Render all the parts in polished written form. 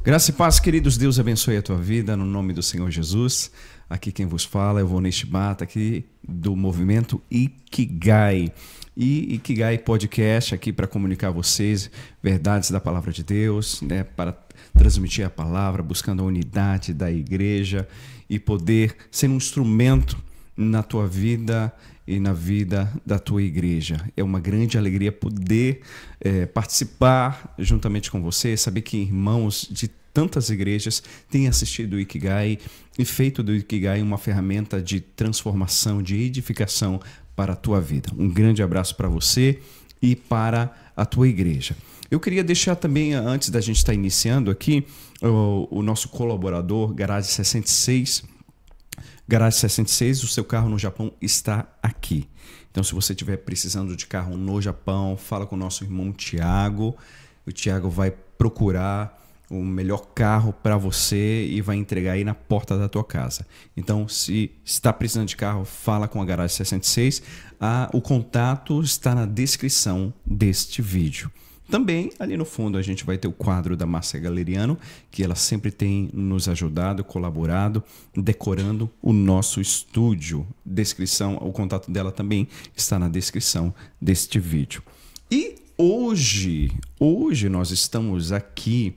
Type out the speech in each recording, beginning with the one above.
Graça e paz, queridos. Deus abençoe a tua vida no nome do Senhor Jesus. Aqui quem vos fala é o Vonei Shibata, aqui do movimento Ikigai. E Ikigai Podcast aqui para comunicar a vocês verdades da palavra de Deus, né, para transmitir a palavra, buscando a unidade da igreja e poder ser um instrumento na tua vida e na vida da tua igreja. É uma grande alegria poder participar juntamente com você, saber que irmãos de tantas igrejas têm assistido o Ikigai e feito do Ikigai uma ferramenta de transformação, de edificação para a tua vida. Um grande abraço para você e para a tua igreja. Eu queria deixar também, antes da gente estar iniciando aqui, o nosso colaborador, Garage 66. Garage 66, o seu carro no Japão está aqui. Então, se você estiver precisando de carro no Japão, fala com o nosso irmão Tiago. O Tiago vai procurar o melhor carro para você e vai entregar aí na porta da tua casa. Então, se está precisando de carro, fala com a Garage 66. O contato está na descrição deste vídeo. Também, ali no fundo, a gente vai ter o quadro da Márcia Galeriano, que ela sempre tem nos ajudado, colaborado, decorando o nosso estúdio. Descrição, o contato dela também está na descrição deste vídeo. E hoje nós estamos aqui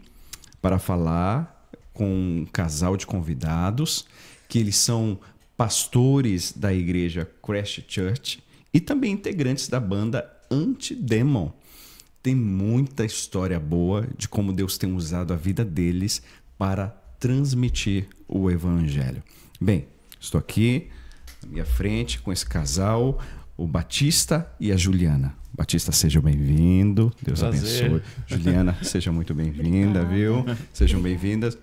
para falar com um casal de convidados, que eles são pastores da igreja Crash Church e também integrantes da banda Antidemon. Tem muita história boa de como Deus tem usado a vida deles para transmitir o Evangelho. Bem, estou aqui na minha frente com esse casal, o Batista e a Juliana. Batista, seja bem-vindo. Deus abençoe. Juliana, seja muito bem-vinda, viu? Sejam bem-vindas.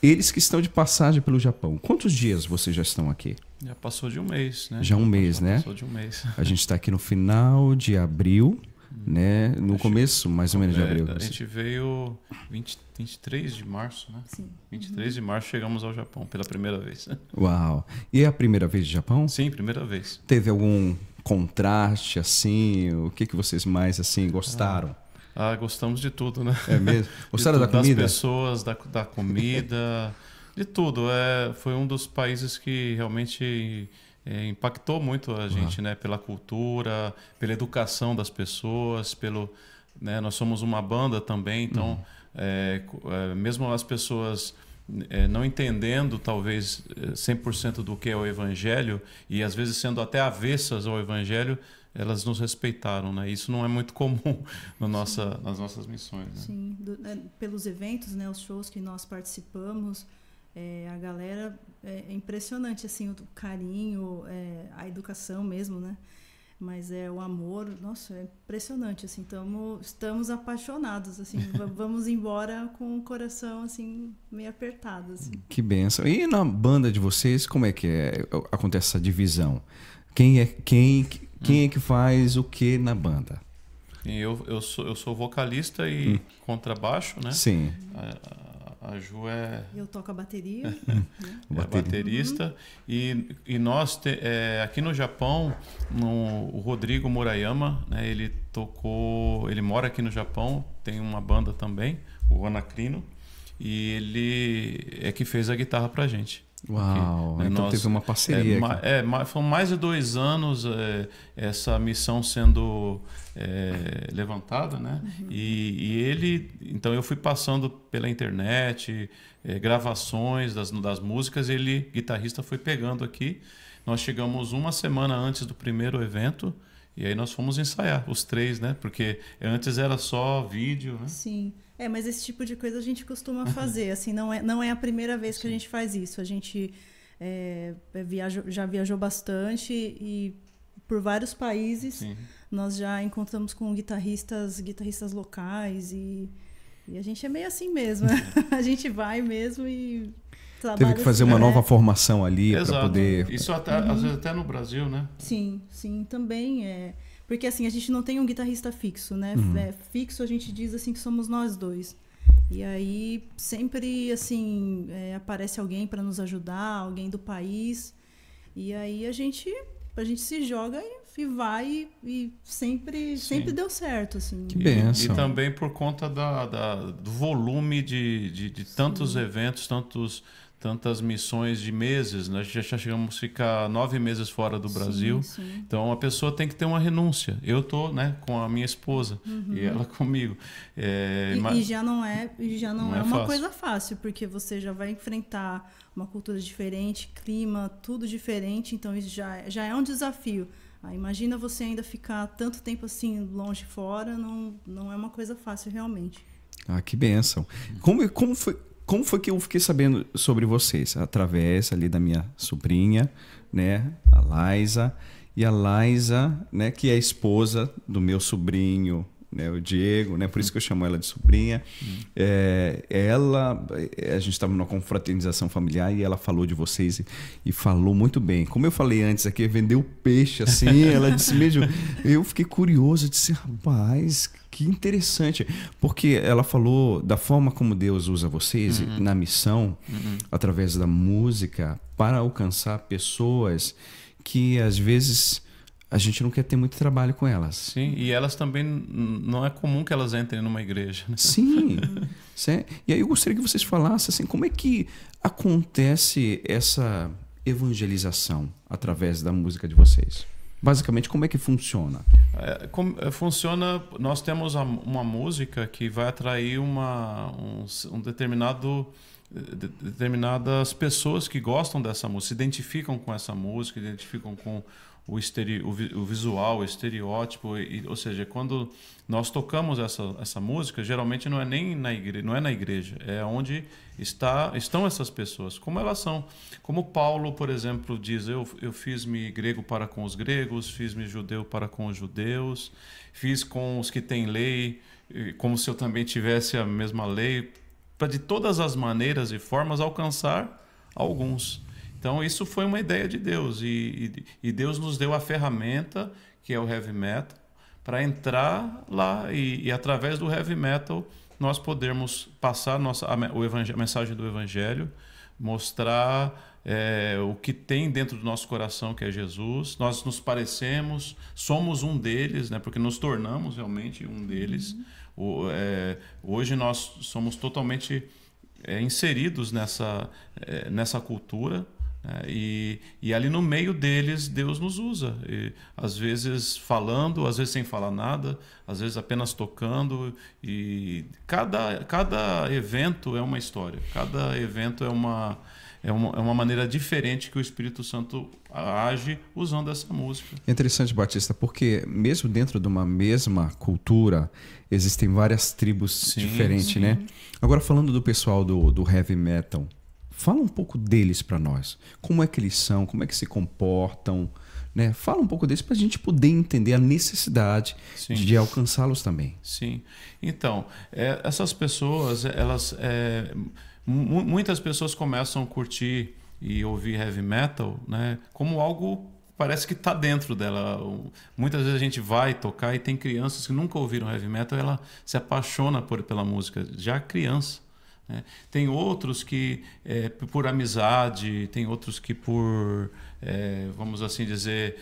Eles que estão de passagem pelo Japão. Quantos dias vocês já estão aqui? Já passou de um mês, né? Já um mês, né? Passou de um mês. A gente está aqui no final de abril, né? No começo, mais ou menos, de abril. A gente veio 23 de março, né? Sim. 23 de março chegamos ao Japão pela primeira vez. Uau! E é a primeira vez de Japão? Sim, primeira vez. Teve algum contraste, assim? O que vocês mais, assim, gostaram? Gostamos de tudo, né? É mesmo? Gostaram da comida? Das pessoas, da comida, de tudo. Foi um dos países que realmente impactou muito a gente, né? Pela cultura, pela educação das pessoas, né? Nós somos uma banda também, então mesmo as pessoas não entendendo talvez 100% do que é o Evangelho e às vezes sendo até avessas ao Evangelho, elas nos respeitaram, né? Isso não é muito comum nas nossas missões, né? Sim, pelos eventos, né? Os shows que nós participamos, a galera é impressionante, assim, o carinho, a educação mesmo, né? Mas o amor, nossa, é impressionante, assim, estamos apaixonados, assim, vamos embora com o coração, assim, meio apertado, assim. Que bênção. E na banda de vocês, como é que acontece essa divisão? Quem é que faz o que na banda? Eu sou vocalista e contrabaixo, né? Sim. A Ju Eu toco a bateria. Baterista. E nós, aqui no Japão, o Rodrigo Murayama, né, ele mora aqui no Japão, tem uma banda também, o Anacrino, e ele é que fez a guitarra pra gente. Uau, aqui, né? Então teve uma parceria. Foram mais de 2 anos essa missão sendo levantada, né? E ele, então eu fui passando pela internet, gravações das músicas, ele, guitarrista, foi pegando aqui. Nós chegamos uma semana antes do primeiro evento e aí nós fomos ensaiar, os 3, né? Porque antes era só vídeo, né? Sim. Mas esse tipo de coisa a gente costuma fazer, assim, não é a primeira vez que a gente faz isso. A gente já viajou bastante e por vários países. Sim. Nós já encontramos com guitarristas locais e a gente é meio assim mesmo. A gente vai mesmo e trabalha. Teve que fazer uma nova formação ali para poder... Isso às vezes até no Brasil, né? Sim, também Porque assim, a gente não tem um guitarrista fixo, né? Fixo a gente diz assim que somos nós dois. E aí sempre assim aparece alguém para nos ajudar, alguém do país. E aí a gente se joga e e vai e sempre deu certo, assim. Que bênção. E também por conta do volume de tantos eventos, tantas missões de meses, né? Já chegamos a ficar 9 meses fora do Brasil. Sim. Então a pessoa tem que ter uma renúncia. Eu tô, né, com a minha esposa e ela comigo. E já não é uma fácil. coisa fácil, porque você já vai enfrentar uma cultura diferente, clima, tudo diferente, então isso já é um desafio. Imagina você ainda ficar tanto tempo assim longe fora, não é uma coisa fácil realmente. Que bênção. Como foi que eu fiquei sabendo sobre vocês? Através ali da minha sobrinha, né, a Laisa. E a Laisa, né, que é a esposa do meu sobrinho, né, o Diego, né, por isso que eu chamo ela de sobrinha. A gente estava numa confraternização familiar e ela falou de vocês e falou muito bem. Como eu falei antes aqui, vendeu peixe assim, ela disse mesmo. Eu fiquei curioso, disse, rapaz, que interessante, porque ela falou da forma como Deus usa vocês na missão, através da música, para alcançar pessoas que às vezes a gente não quer ter muito trabalho com elas. Sim, e elas também, não é comum que elas entrem numa igreja, né? Sim. E aí eu gostaria que vocês falassem assim, como é que acontece essa evangelização através da música de vocês? Basicamente, como é que funciona? Funciona, nós temos uma música que vai atrair determinadas pessoas que gostam dessa música, se identificam com essa música, identificam com o visual, o estereótipo, ou seja, quando nós tocamos essa música, geralmente não é nem na igreja, não é na igreja, é onde estão essas pessoas, como elas são. Como Paulo, por exemplo, diz, eu fiz-me grego para com os gregos, fiz-me judeu para com os judeus, fiz com os que têm lei, como se eu também tivesse a mesma lei, para de todas as maneiras e formas alcançar alguns. Então isso foi uma ideia de Deus e Deus nos deu a ferramenta, que é o heavy metal, para entrar lá e através do heavy metal nós podermos passar a mensagem do Evangelho, mostrar o que tem dentro do nosso coração, que é Jesus. Nós nos parecemos, somos um deles, né? Porque nos tornamos realmente um deles. Hoje nós somos totalmente inseridos nessa cultura. E ali no meio deles Deus nos usa, às vezes falando, às vezes sem falar nada, às vezes apenas tocando, e cada evento é uma história, cada evento é uma maneira diferente que o Espírito Santo age usando essa música. É interessante, Batista, porque mesmo dentro de uma mesma cultura existem várias tribos diferentes, né? Agora, falando do pessoal do heavy metal, fala um pouco deles para nós. Como é que eles são? Como é que se comportam? Né? Fala um pouco deles para a gente poder entender a necessidade de alcançá-los também. Sim. Então, essas pessoas, muitas pessoas começam a curtir e ouvir heavy metal, né, como algo parece que está dentro dela. Muitas vezes a gente vai tocar e tem crianças que nunca ouviram heavy metal e ela se apaixona pela música, já criança. Tem outros que por amizade, tem outros que por, vamos assim dizer,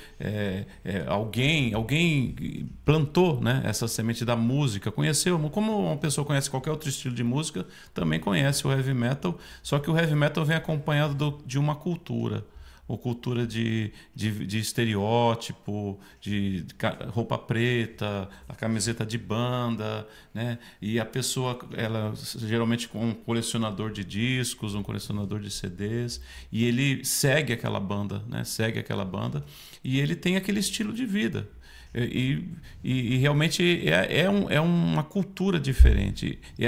alguém plantou, né, essa semente da música, conheceu, como uma pessoa conhece qualquer outro estilo de música, também conhece o heavy metal, só que o heavy metal vem acompanhado de uma cultura. Ou cultura de estereótipo, de roupa preta, a camiseta de banda, né? E a pessoa, ela geralmente com um colecionador de discos, um colecionador de CDs, e ele segue aquela banda, né? Segue aquela banda, e ele tem aquele estilo de vida. E realmente é uma cultura diferente. E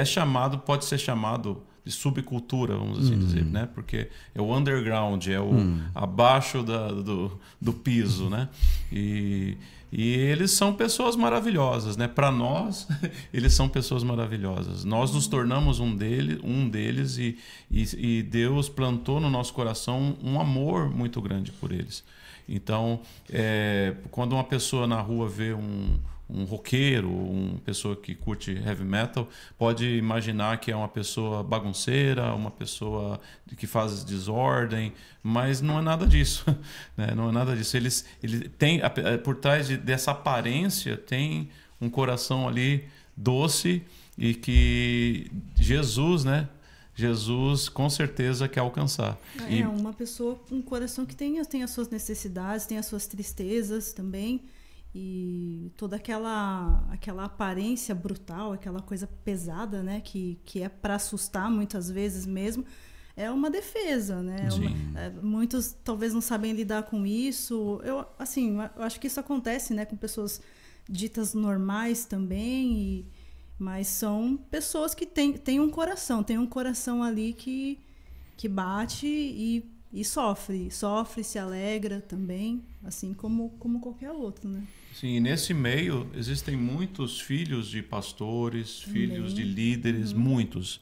pode ser chamado de subcultura, vamos assim dizer, né? Porque é o underground, é o abaixo do piso, né? E eles são pessoas maravilhosas, né? Para nós, eles são pessoas maravilhosas. Nós nos tornamos um deles e Deus plantou no nosso coração um amor muito grande por eles. Então, quando uma pessoa na rua vê um roqueiro, uma pessoa que curte heavy metal, pode imaginar que é uma pessoa bagunceira, uma pessoa que faz desordem, mas não é nada disso, né? Não é nada disso. Ele tem, por trás dessa aparência, tem um coração ali doce e que Jesus, né? Jesus com certeza quer alcançar. É uma pessoa com um coração que tem as suas necessidades, tem as suas tristezas também. E toda aquela aparência brutal, aquela coisa pesada, né, que é para assustar muitas vezes mesmo, é uma defesa, né? Muitos talvez não sabem lidar com isso. Eu acho que isso acontece, né, com pessoas ditas normais também, mas são pessoas que têm um coração ali que bate e sofre, se alegra também, assim como qualquer outro, né? Sim, e nesse meio existem muitos filhos de pastores, filhos de líderes, muitos.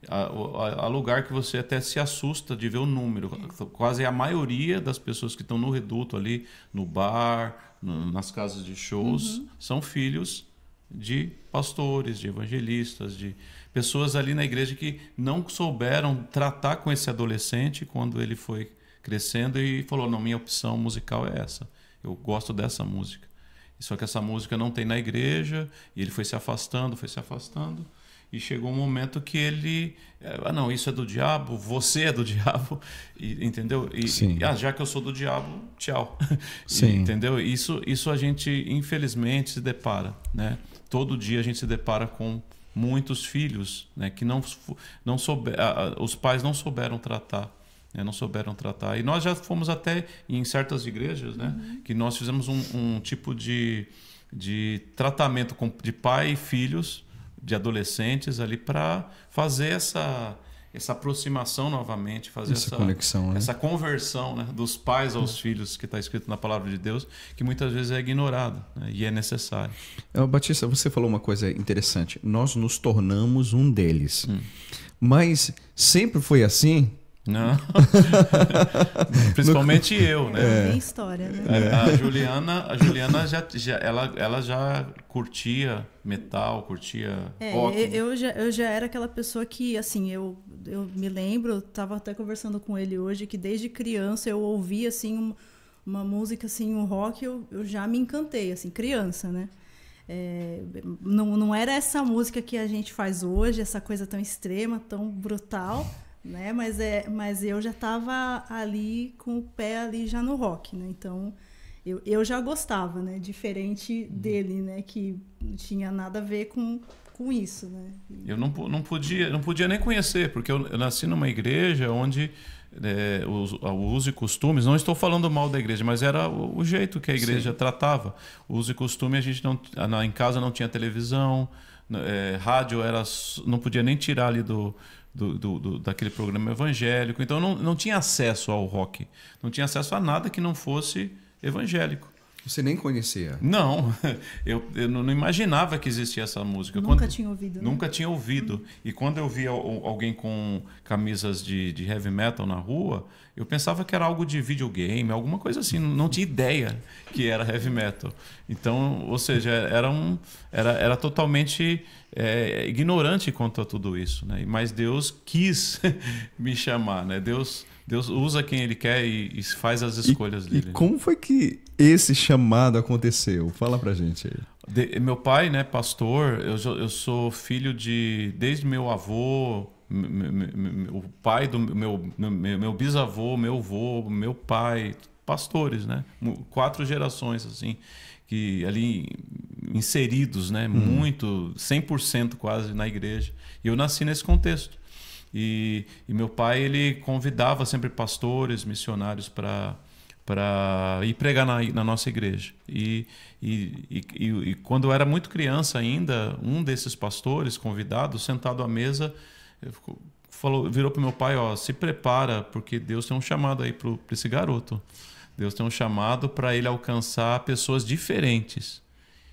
Há lugar que você até se assusta de ver o número. Quase a maioria das pessoas que estão no reduto ali, no bar, nas casas de shows, são filhos de pastores, de evangelistas, de pessoas ali na igreja que não souberam tratar com esse adolescente quando ele foi crescendo e falou, não, minha opção musical é essa, eu gosto dessa música. Só que essa música não tem na igreja, e ele foi se afastando, e chegou um momento que ele, não, isso é do diabo, você é do diabo, entendeu? Já que eu sou do diabo, tchau. Entendeu? Isso a gente, infelizmente, se depara, né? Todo dia a gente se depara com muitos filhos, né, que os pais não souberam tratar. E nós já fomos até em certas igrejas, né, que nós fizemos um tipo de tratamento de pai e filhos, de adolescentes ali, para fazer essa aproximação novamente, fazer essa conexão, né? Essa conversão, né, dos pais aos filhos, que está escrito na palavra de Deus, que muitas vezes é ignorado, né, e é necessário. Batista, você falou uma coisa interessante. Nós nos tornamos um deles. Mas sempre foi assim? Não. Principalmente eu, né? Tem história, né? A Juliana ela já curtia metal, curtia rock. Eu já era aquela pessoa que, assim, eu me lembro, estava até conversando com ele hoje, que desde criança eu ouvia, assim, uma música, assim, um rock, eu já me encantei, assim, criança, né? Não era essa música que a gente faz hoje, essa coisa tão extrema, tão brutal, né? Mas eu já estava ali com o pé ali já no rock, né? Então eu já gostava, né? Diferente dele, né? Que não tinha nada a ver com isso, né? Eu não podia nem conhecer, porque eu nasci numa igreja onde o uso e costumes, não estou falando mal da igreja, mas era o jeito que a igreja tratava. O uso e costume, a gente em casa não tinha televisão, rádio não podia nem tirar ali daquele programa evangélico, então não tinha acesso ao rock, não tinha acesso a nada que não fosse evangélico. Você nem conhecia? Não, eu não imaginava que existia essa música. Nunca tinha ouvido, né? Nunca tinha ouvido. E quando eu via alguém com camisas de heavy metal na rua, eu pensava que era algo de videogame, alguma coisa assim. Não tinha ideia que era heavy metal. Então, ou seja, era totalmente ignorante quanto a tudo isso, né? Mas Deus quis me chamar, né? Deus usa quem Ele quer e faz as escolhas dele. E como foi que esse chamado aconteceu? Fala pra gente aí. Meu pai, né, pastor, eu sou filho desde meu avô, o pai do meu bisavô, meu avô, meu pai, pastores, né? 4 gerações, assim, que ali inseridos, né? Muito, 100% quase na igreja. E eu nasci nesse contexto. E meu pai, ele convidava sempre pastores, missionários para ir pregar na nossa igreja. E quando eu era muito criança ainda, um desses pastores convidados, sentado à mesa, virou para o meu pai, se prepara, porque Deus tem um chamado aí para esse garoto. Deus tem um chamado para ele alcançar pessoas diferentes,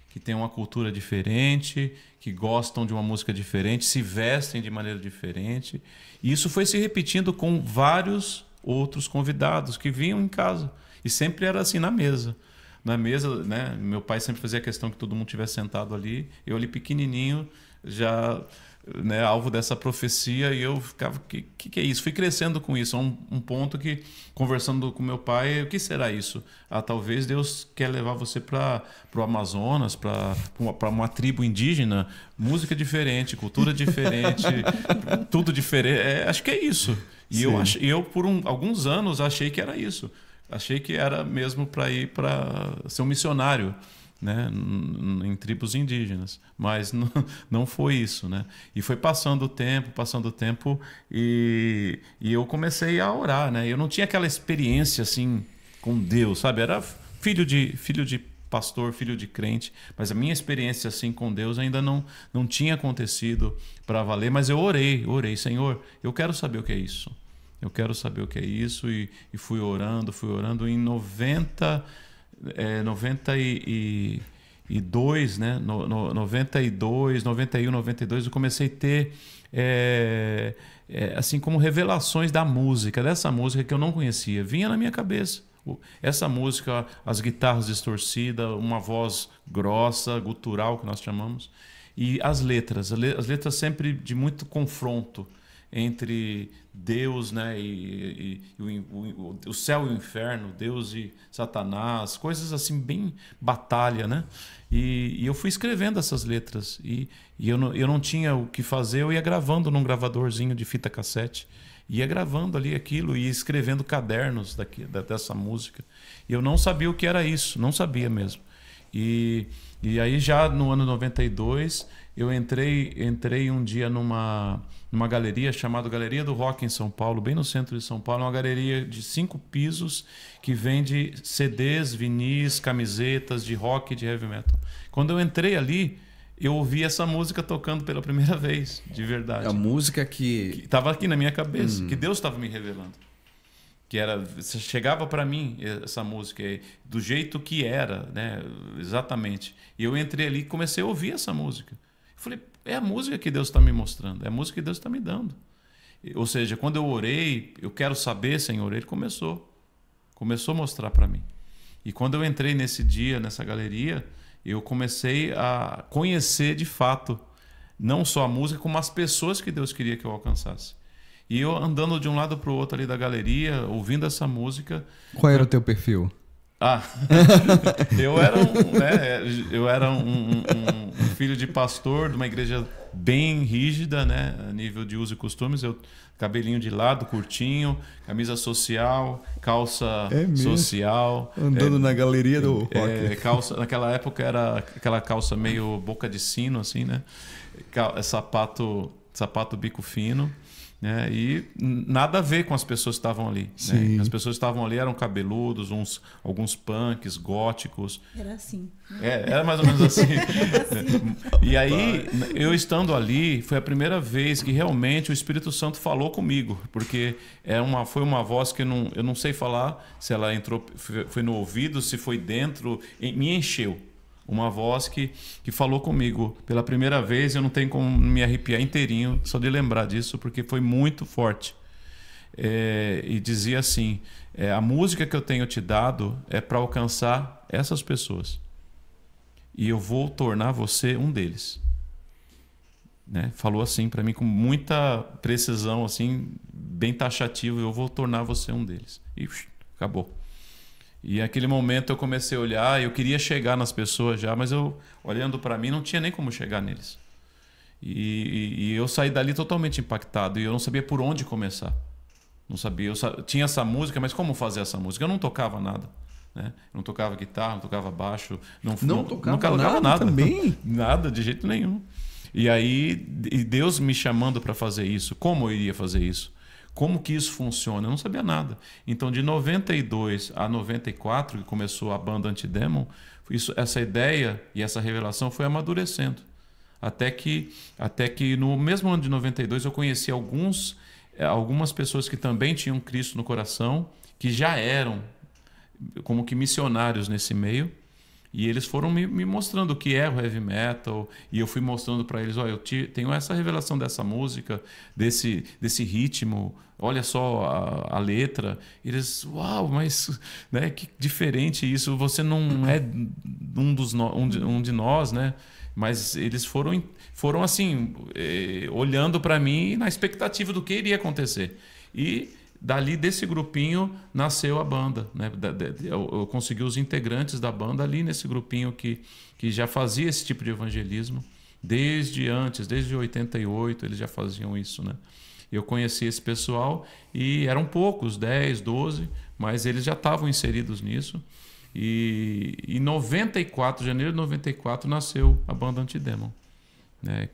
que têm uma cultura diferente, que gostam de uma música diferente, se vestem de maneira diferente. E isso foi se repetindo com vários outros convidados que vinham em casa. E sempre era assim na mesa. na mesa, né? Meu pai sempre fazia questão que todo mundo tivesse sentado ali. Eu ali pequenininho, já, né, alvo dessa profecia, e eu ficava, que é isso? Fui crescendo com isso, a um ponto que, conversando com meu pai, o que será isso? Talvez Deus quer levar você para o Amazonas, para uma tribo indígena, música diferente, cultura diferente, tudo diferente. Acho que é isso. E eu por alguns anos, achei que era isso. Achei que era mesmo para ir para ser um missionário, né, em tribos indígenas, mas não foi isso, né? E foi passando o tempo, e eu comecei a orar, né? Eu não tinha aquela experiência assim com Deus, sabe? Era filho de pastor, filho de crente, mas a minha experiência assim com Deus ainda não tinha acontecido para valer. Mas eu orei, Senhor, eu quero saber o que é isso. Eu quero saber o que é isso, e fui orando em 92, né? 92, 91, 92, eu comecei a ter assim como revelações dessa música que eu não conhecia. Vinha na minha cabeça essa música, as guitarras distorcidas, uma voz grossa, gutural, que nós chamamos, e as letras sempre de muito confronto entre Deus, né, e o céu e o inferno, Deus e Satanás, coisas assim bem batalha, né? E eu fui escrevendo essas letras, e eu não tinha o que fazer, eu ia gravando num gravadorzinho de fita cassete, ia gravando ali aquilo e escrevendo cadernos dessa música. E eu não sabia o que era isso, não sabia mesmo. E aí já no ano 92 eu entrei um dia numa galeria chamada Galeria do Rock em São Paulo, bem no centro de São Paulo, uma galeria de 5 pisos que vende CDs, vinis, camisetas de rock e de heavy metal. Quando eu entrei ali, eu ouvi essa música tocando pela primeira vez, de verdade. A música que estava aqui na minha cabeça, que Deus estava me revelando. Chegava para mim essa música do jeito que era, né? Exatamente. E eu entrei ali e comecei a ouvir essa música. Falei, é a música que Deus está me mostrando, é a música que Deus está me dando. Ou seja, quando eu orei, eu quero saber, Senhor, Ele começou a mostrar para mim. E quando eu entrei nesse dia, nessa galeria, eu comecei a conhecer de fato, não só a música, como as pessoas que Deus queria que eu alcançasse. E eu andando de um lado para o outro ali da galeria, ouvindo essa música... Qual era o teu perfil? Eu era um filho de pastor de uma igreja bem rígida, né, a nível de uso e costumes. Cabelinho de lado, curtinho, camisa social, calça social. Andando na galeria do rock. Calça, naquela época era aquela calça meio boca de sino, assim, né? Sapato bico fino. Né? E nada a ver com as pessoas que estavam ali. Né? As pessoas que estavam ali eram cabeludos, alguns punks, góticos. Era assim. Era mais ou menos assim. E aí, eu estando ali, foi a primeira vez que realmente o Espírito Santo falou comigo, porque foi uma voz que eu não sei falar se ela entrou, foi no ouvido, se foi dentro, me encheu. Uma voz que falou comigo pela primeira vez. Eu não tenho como me arrepiar inteirinho só de lembrar disso, porque foi muito forte. E dizia assim, a música que eu tenho te dado é para alcançar essas pessoas. E eu vou tornar você um deles. Né? Falou assim para mim com muita precisão, assim, bem taxativo. Eu vou tornar você um deles. E acabou. E naquele momento eu comecei a olhar, eu queria chegar nas pessoas já, mas eu, olhando para mim, não tinha nem como chegar neles. E eu saí dali totalmente impactado, e eu não sabia por onde começar. Não sabia. Tinha essa música, mas como fazer essa música? Eu não tocava nada. Né? Eu não tocava guitarra, não tocava baixo. Não tocava nada também? Nada, de jeito nenhum. E aí, Deus me chamando para fazer isso. Como eu iria fazer isso? Como que isso funciona? Eu não sabia nada. Então, de 92 a 94, que começou a banda Antidemon, essa ideia e essa revelação foi amadurecendo. Até que no mesmo ano de 92 eu conheci algumas pessoas que também tinham Cristo no coração, que já eram como que missionários nesse meio. E eles foram me mostrando o que é o heavy metal, e eu fui mostrando para eles, olha, eu tenho essa revelação dessa música, desse ritmo, olha só a letra. E eles, uau, mas né, que diferente isso, você não é um de nós, né? Mas eles foram assim, olhando para mim na expectativa do que iria acontecer. E dali, desse grupinho, nasceu a banda, né? Eu consegui os integrantes da banda ali nesse grupinho que já fazia esse tipo de evangelismo. Desde 88, eles já faziam isso, né? Eu conheci esse pessoal e eram poucos, 10, 12, mas eles já estavam inseridos nisso. E em 94, janeiro de 94, nasceu a banda Antidemon. Né?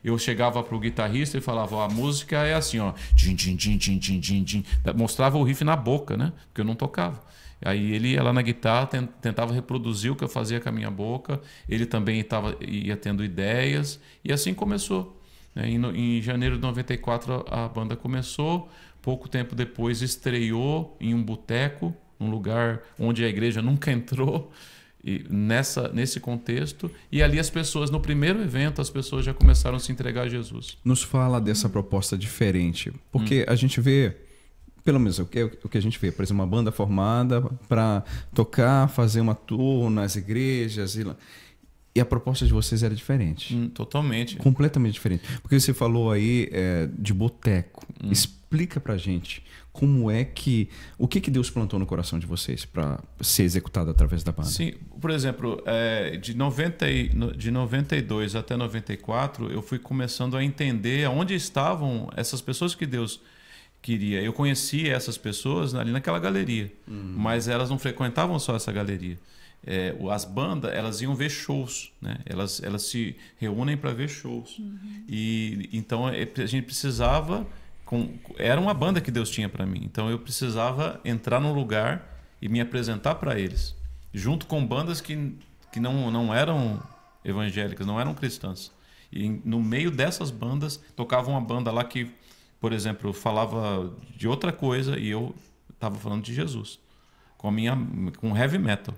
Eu chegava pro guitarrista e falava, ó, a música é assim, ó, din, din, din, din, din, din, din. Mostrava o riff na boca, né? Porque eu não tocava. Aí ele ia lá na guitarra, tentava reproduzir o que eu fazia com a minha boca. Ele também ia tendo ideias, e assim começou. Né? Em janeiro de 94 a banda começou. Pouco tempo depois estreou em um boteco, um lugar onde a igreja nunca entrou. E nesse contexto, e ali as pessoas, no primeiro evento, as pessoas já começaram a se entregar a Jesus. Nos fala dessa proposta diferente, porque a gente vê, pelo menos o que a gente vê, por exemplo, uma banda formada para tocar, fazer uma tour nas igrejas, e a proposta de vocês era diferente. Totalmente. Completamente diferente. Porque você falou aí de boteco. Explica pra gente como é o que Deus plantou no coração de vocês para ser executado através da banda. Sim, por exemplo, de 92 até 94, eu fui começando a entender aonde estavam essas pessoas que Deus queria. Eu conhecia essas pessoas ali naquela galeria, mas elas não frequentavam só essa galeria. As bandas, elas iam ver shows, né? Elas se reúnem para ver shows. E então a gente precisava, era uma banda que Deus tinha para mim, então eu precisava entrar num lugar e me apresentar para eles, junto com bandas que não eram evangélicas, não eram cristãs. E no meio dessas bandas tocava uma banda lá que, por exemplo, falava de outra coisa e eu estava falando de Jesus com heavy metal.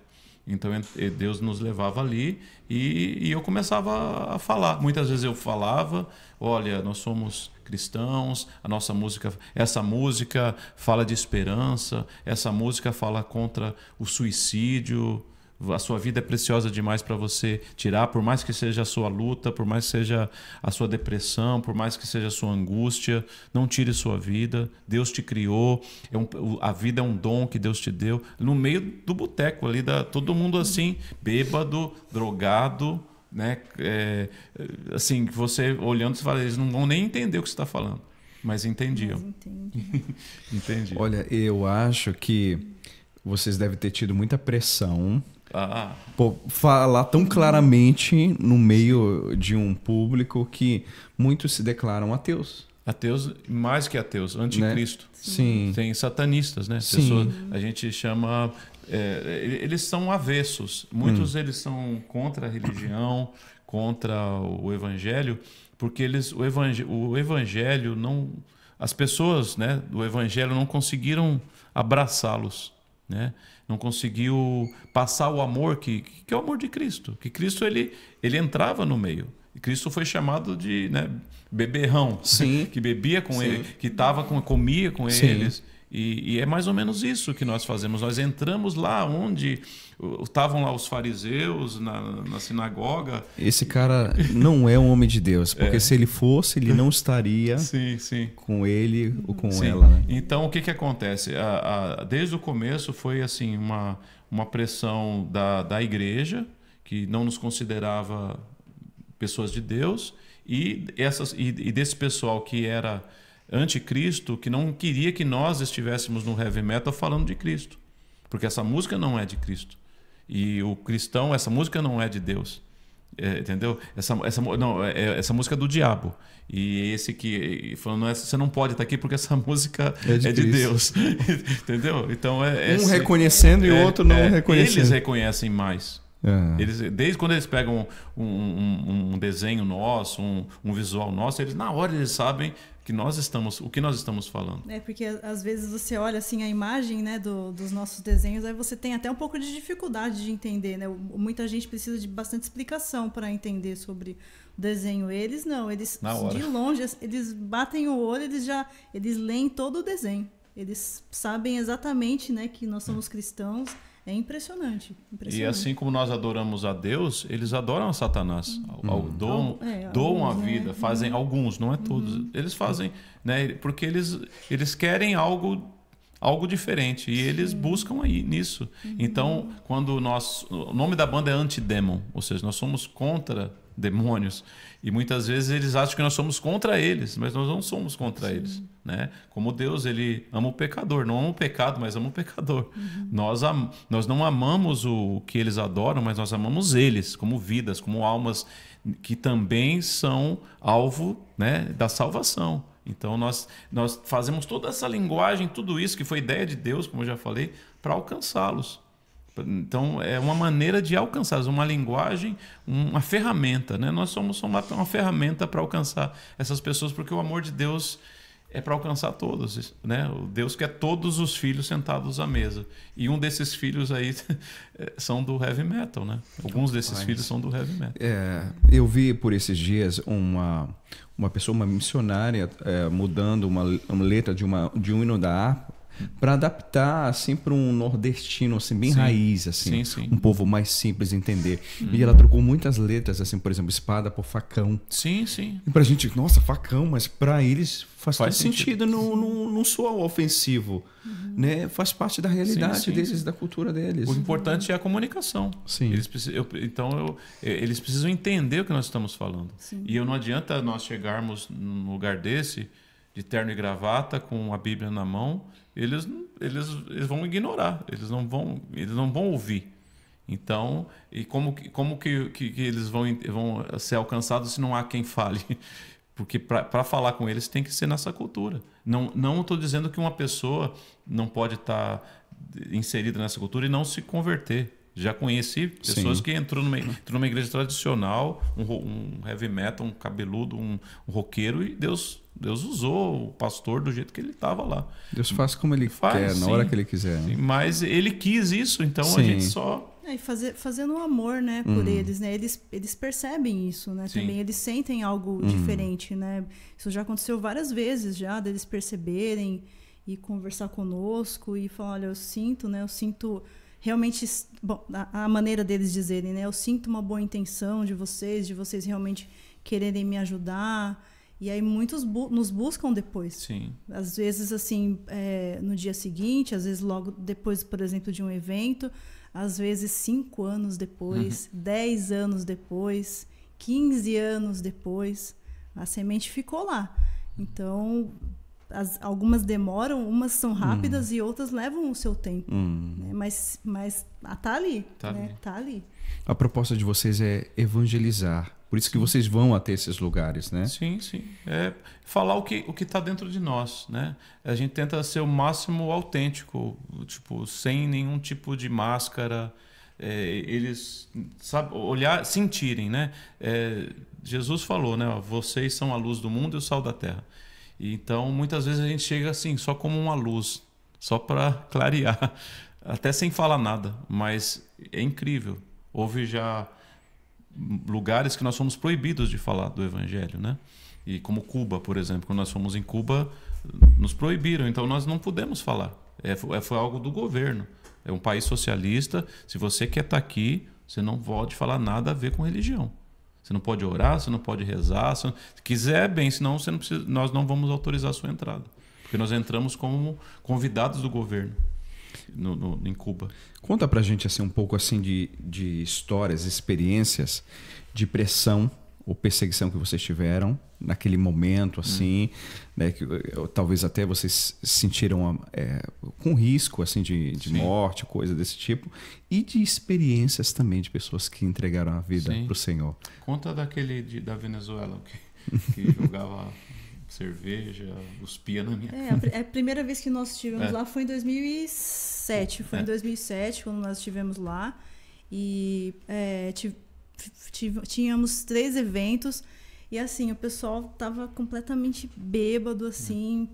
Então Deus nos levava ali e eu começava a falar. Muitas vezes eu falava, olha, nós somos cristãos, essa música fala de esperança, essa música fala contra o suicídio, a sua vida é preciosa demais para você tirar, por mais que seja a sua luta, por mais que seja a sua depressão, por mais que seja a sua angústia, não tire sua vida. Deus te criou, a vida é um dom que Deus te deu. No meio do boteco ali, todo mundo assim, bêbado, drogado, né? Assim, você olhando, você fala, eles não vão nem entender o que você está falando, mas entendiam. Entendi. Olha, eu acho que vocês devem ter tido muita pressão por falar tão claramente no meio de um público que muitos se declaram ateus. Ateus, mais que ateus, anticristo. Né? Sim. Tem satanistas, né? Sim. Pessoas, a gente chama... eles são avessos. Muitos eles são contra a religião, contra o evangelho, porque o evangelho não... As pessoas, né, do evangelho não conseguiram abraçá-los, né? Não conseguiu passar o amor que é o amor de Cristo. Que Cristo ele entrava no meio. E Cristo foi chamado de, né, beberrão. Sim. Que bebia com ele, que comia com Sim. eles. E é mais ou menos isso que nós fazemos. Nós entramos lá onde estavam lá os fariseus, na sinagoga. Esse cara não é um homem de Deus, porque se ele fosse, ele não estaria sim. com ele ou com Sim. ela. Né? Então, o que acontece? Desde o começo foi assim uma pressão da igreja, que não nos considerava pessoas de Deus, e desse pessoal que era anticristo, que não queria que nós estivéssemos no heavy metal falando de Cristo, porque essa música não é de Cristo, e o cristão, essa música não é de Deus, entendeu? Essa música é do diabo, e esse que falando, você não pode estar aqui porque essa música é de Deus. Entendeu? Então reconhecendo e o outro não reconhecendo. Eles reconhecem mais. Desde quando eles pegam um desenho nosso, um visual nosso, na hora eles sabem que o que nós estamos falando. Porque às vezes você olha assim a imagem, né, dos nossos desenhos, aí você tem até um pouco de dificuldade de entender, né? Muita gente precisa de bastante explicação para entender sobre o desenho. Eles não, eles de longe, eles batem o olho, eles leem todo o desenho. Eles sabem exatamente, né, que nós somos cristãos. É impressionante. E assim como nós adoramos a Deus, eles adoram a Satanás. Doam a vida, fazem alguns, não é todos. Eles fazem, né, porque eles querem algo diferente e eles buscam aí nisso. Então, quando o nome da banda é Antidemon, ou seja, nós somos contra demônios. E muitas vezes eles acham que nós somos contra eles, mas nós não somos contra eles, né? Como Deus, ele ama o pecador, não ama o pecado, mas ama o pecador. Nós não amamos o que eles adoram, mas nós amamos eles como vidas, como almas que também são alvo, né, da salvação. Então nós fazemos toda essa linguagem, tudo isso que foi ideia de Deus, como eu já falei, para alcançá-los. Então, é uma maneira de alcançar, uma linguagem, uma ferramenta, né? Nós somos uma ferramenta para alcançar essas pessoas, porque o amor de Deus é para alcançar todos, né? O Deus quer todos os filhos sentados à mesa. E um desses filhos aí são do heavy metal, né? Alguns desses filhos são do heavy metal. Eu vi por esses dias uma pessoa, uma missionária, mudando uma letra de um hino da harpa, para adaptar assim para um nordestino assim bem raiz, assim, um povo mais simples de entender. E ela trocou muitas letras, assim, por exemplo, espada por facão. E pra gente, nossa, facão, mas para eles faz todo sentido, não soa ofensivo, né? Faz parte da realidade deles, da cultura deles. O importante é a comunicação. Eles precisam entender o que nós estamos falando. E não adianta nós chegarmos num lugar desse, de terno e gravata, com a Bíblia na mão. Eles vão ignorar, eles não vão ouvir. Então, e como que eles vão ser alcançados se não há quem fale? Porque para falar com eles tem que ser nessa cultura. Não estou dizendo que uma pessoa não pode estar inserida nessa cultura e não se converter. Já conheci pessoas que entrou numa igreja tradicional, um heavy metal, um cabeludo, um roqueiro, e Deus usou o pastor do jeito que ele estava lá. Deus faz como ele quer, na hora que ele quiser. Sim, mas ele quis isso, então a gente só... E fazendo amor, né, por eles, né? Eles percebem isso, né? Também eles sentem algo diferente, né? Isso já aconteceu várias vezes já, deles perceberem e conversar conosco e falar, olha, eu sinto realmente, bom, a maneira deles dizerem, né? Eu sinto uma boa intenção de vocês realmente quererem me ajudar. E aí muitos nos buscam depois. Às vezes, assim, no dia seguinte, às vezes logo depois, por exemplo, de um evento, às vezes 5 anos depois, 10 anos depois, 15 anos depois, a semente ficou lá. Então, algumas demoram, umas são rápidas e outras levam o seu tempo. Né? Mas tá ali. Tá ali. A proposta de vocês é evangelizar. Por isso que vocês vão até esses lugares, né? Sim. É falar o que está dentro de nós, né? A gente tenta ser o máximo autêntico, tipo, sem nenhum tipo de máscara. Eles sentirem, né? Jesus falou, né? Vocês são a luz do mundo e o sal da terra. Então, muitas vezes a gente chega assim, só como uma luz, só para clarear, até sem falar nada. Mas é incrível. Houve já lugares que nós fomos proibidos de falar do evangelho, né? E como Cuba, por exemplo, quando nós fomos em Cuba, nos proibiram, então nós não pudemos falar. Foi algo do governo. É um país socialista. Se você quer estar aqui, você não pode falar nada a ver com religião. Você não pode orar, você não pode rezar. Se quiser, bem, senão você não precisa, nós não vamos autorizar a sua entrada. Porque nós entramos como convidados do governo em Cuba. Conta pra gente assim, um pouco assim, de histórias, experiências de pressão ou perseguição que vocês tiveram naquele momento, assim, né, que talvez até vocês se sentiram com risco assim, de morte, coisa desse tipo, e de experiências também de pessoas que entregaram a vida para o Senhor. Conta daquele da Venezuela que jogava cerveja, cuspia na minha A primeira vez que nós estivemos lá foi em 2007. Foi em 2007 quando nós estivemos lá. E tínhamos 3 eventos e assim, o pessoal tava completamente bêbado, assim,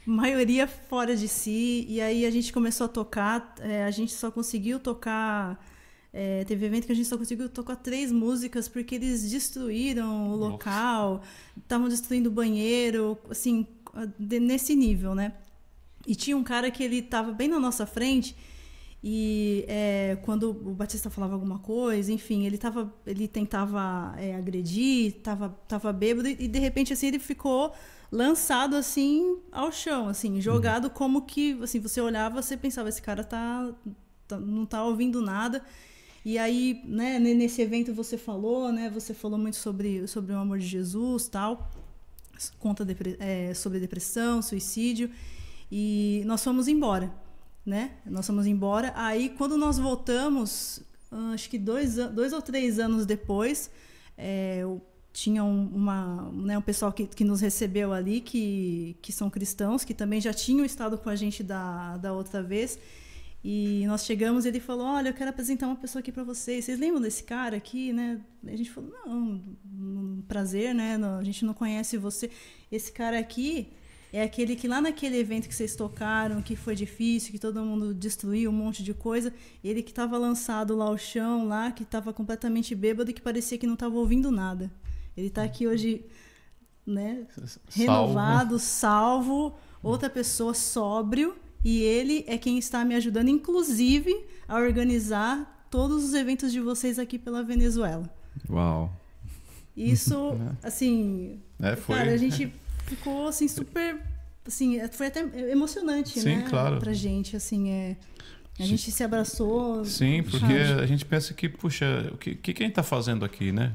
maioria fora de si. E aí a gente começou a tocar, a gente só conseguiu tocar... teve evento que a gente só conseguiu tocar 3 músicas porque eles destruíram o local, estavam destruindo o banheiro, assim, nesse nível, né? E tinha um cara que ele estava bem na nossa frente e quando o Batista falava alguma coisa, enfim, ele tentava agredir, tava bêbado e de repente assim ele ficou lançado assim ao chão, assim, jogado como que, assim, você olhava, você pensava, esse cara não tá ouvindo nada. E aí, né, nesse evento você falou, né, você falou muito sobre o amor de Jesus, tal, sobre depressão, suicídio, e nós fomos embora, né? Aí, quando nós voltamos, acho que 2 ou 3 anos depois, tinha um pessoal que nos recebeu ali, que são cristãos, que também já tinham estado com a gente da outra vez. E nós chegamos e ele falou, olha, eu quero apresentar uma pessoa aqui para vocês. Vocês lembram desse cara aqui, né? A gente falou, não, prazer, né? Não, a gente não conhece você. Esse cara aqui é aquele que lá naquele evento que vocês tocaram, que foi difícil, que todo mundo destruiu um monte de coisa, ele que estava lançado lá ao chão, lá, que estava completamente bêbado e que parecia que não estava ouvindo nada. Ele está aqui hoje, né? Renovado, salvo, outra pessoa, sóbrio. E ele é quem está me ajudando, inclusive, a organizar todos os eventos de vocês aqui pela Venezuela. Uau! Isso, assim... Cara, a gente ficou, assim, super... Assim, foi até emocionante, sim, né? Claro. Pra gente, assim, a gente se abraçou. Sim, porque a gente pensa que, puxa, o que a gente está fazendo aqui, né?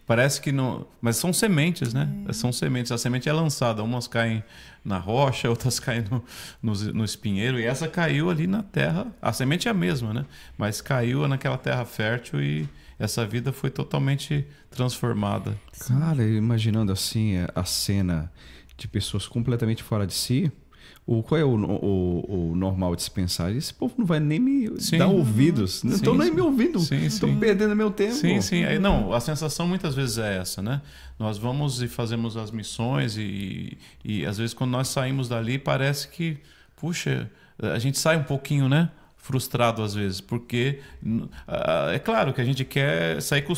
Parece que não... Mas são sementes, né? São sementes. A semente é lançada. Umas caem na rocha, outras caem no espinheiro. E essa caiu ali na terra. A semente é a mesma, né? Mas caiu naquela terra fértil e essa vida foi totalmente transformada. Cara, imaginando assim a cena de pessoas completamente fora de si... Qual é o normal de se pensar? Esse povo não vai nem me dar ouvidos. Não estão nem me ouvindo. Estão perdendo meu tempo. Sim. Aí, não, a sensação muitas vezes é essa, né? Nós vamos e fazemos as missões e às vezes quando nós saímos dali parece que, puxa, a gente sai um pouquinho, né? Frustrado às vezes, porque é claro que a gente quer sair com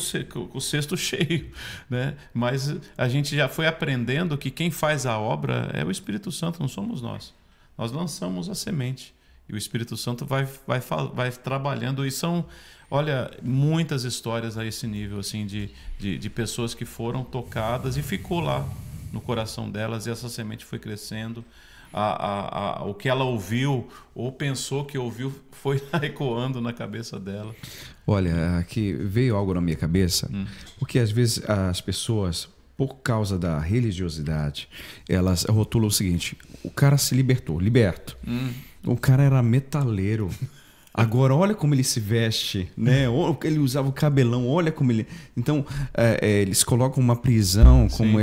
o cesto cheio, né? Mas a gente já foi aprendendo que quem faz a obra é o Espírito Santo, não somos nós. Nós lançamos a semente e o Espírito Santo vai trabalhando. E são, olha, muitas histórias a esse nível, assim, de pessoas que foram tocadas e ficou lá no coração delas e essa semente foi crescendo. O que ela ouviu ou pensou que ouviu foi ecoando na cabeça dela. Olha, aqui veio algo na minha cabeça, porque às vezes as pessoas, por causa da religiosidade, elas rotulam o seguinte: o cara se liberto. O cara era metaleiro. Agora, olha como ele se veste, né? Ele usava o cabelão, olha como ele... Então, eles colocam uma prisão como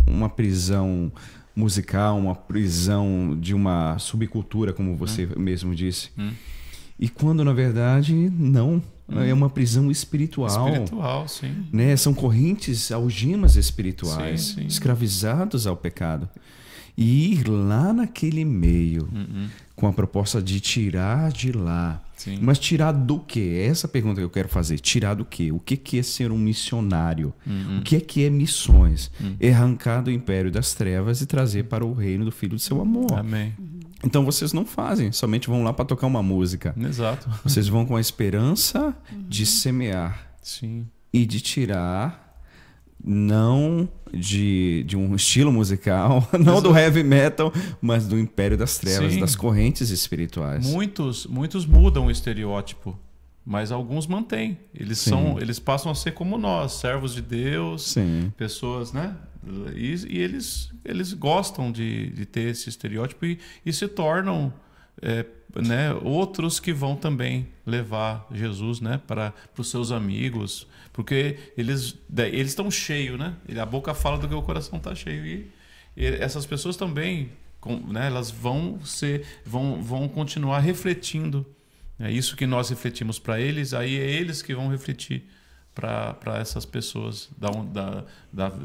uma prisão musical, uma prisão de uma subcultura, como você mesmo disse. E quando, na verdade, não. É uma prisão espiritual. Espiritual, sim. Né? São correntes, algemas espirituais, escravizados ao pecado. E ir lá naquele meio, com a proposta de tirar de lá. Sim. Mas tirar do quê? Essa pergunta que eu quero fazer. Tirar do quê? O que é ser um missionário? O que é missões? É arrancar do império das trevas e trazer para o reino do Filho do seu amor. Amém. Então vocês não fazem, somente vão lá para tocar uma música. Exato. Vocês vão com a esperança de semear. Sim. E de tirar... não de um estilo musical, não do heavy metal, mas do império das trevas, das correntes espirituais. Muitos mudam o estereótipo, mas alguns mantêm. Eles passam a ser como nós, servos de Deus, pessoas, né? E eles gostam de ter esse estereótipo e se tornam né, outros que vão também levar Jesus, né, para os seus amigos, porque eles estão cheios, né? A boca fala do que o coração está cheio e essas pessoas também, né, elas vão continuar refletindo É isso que nós refletimos para eles, aí é eles que vão refletir para essas pessoas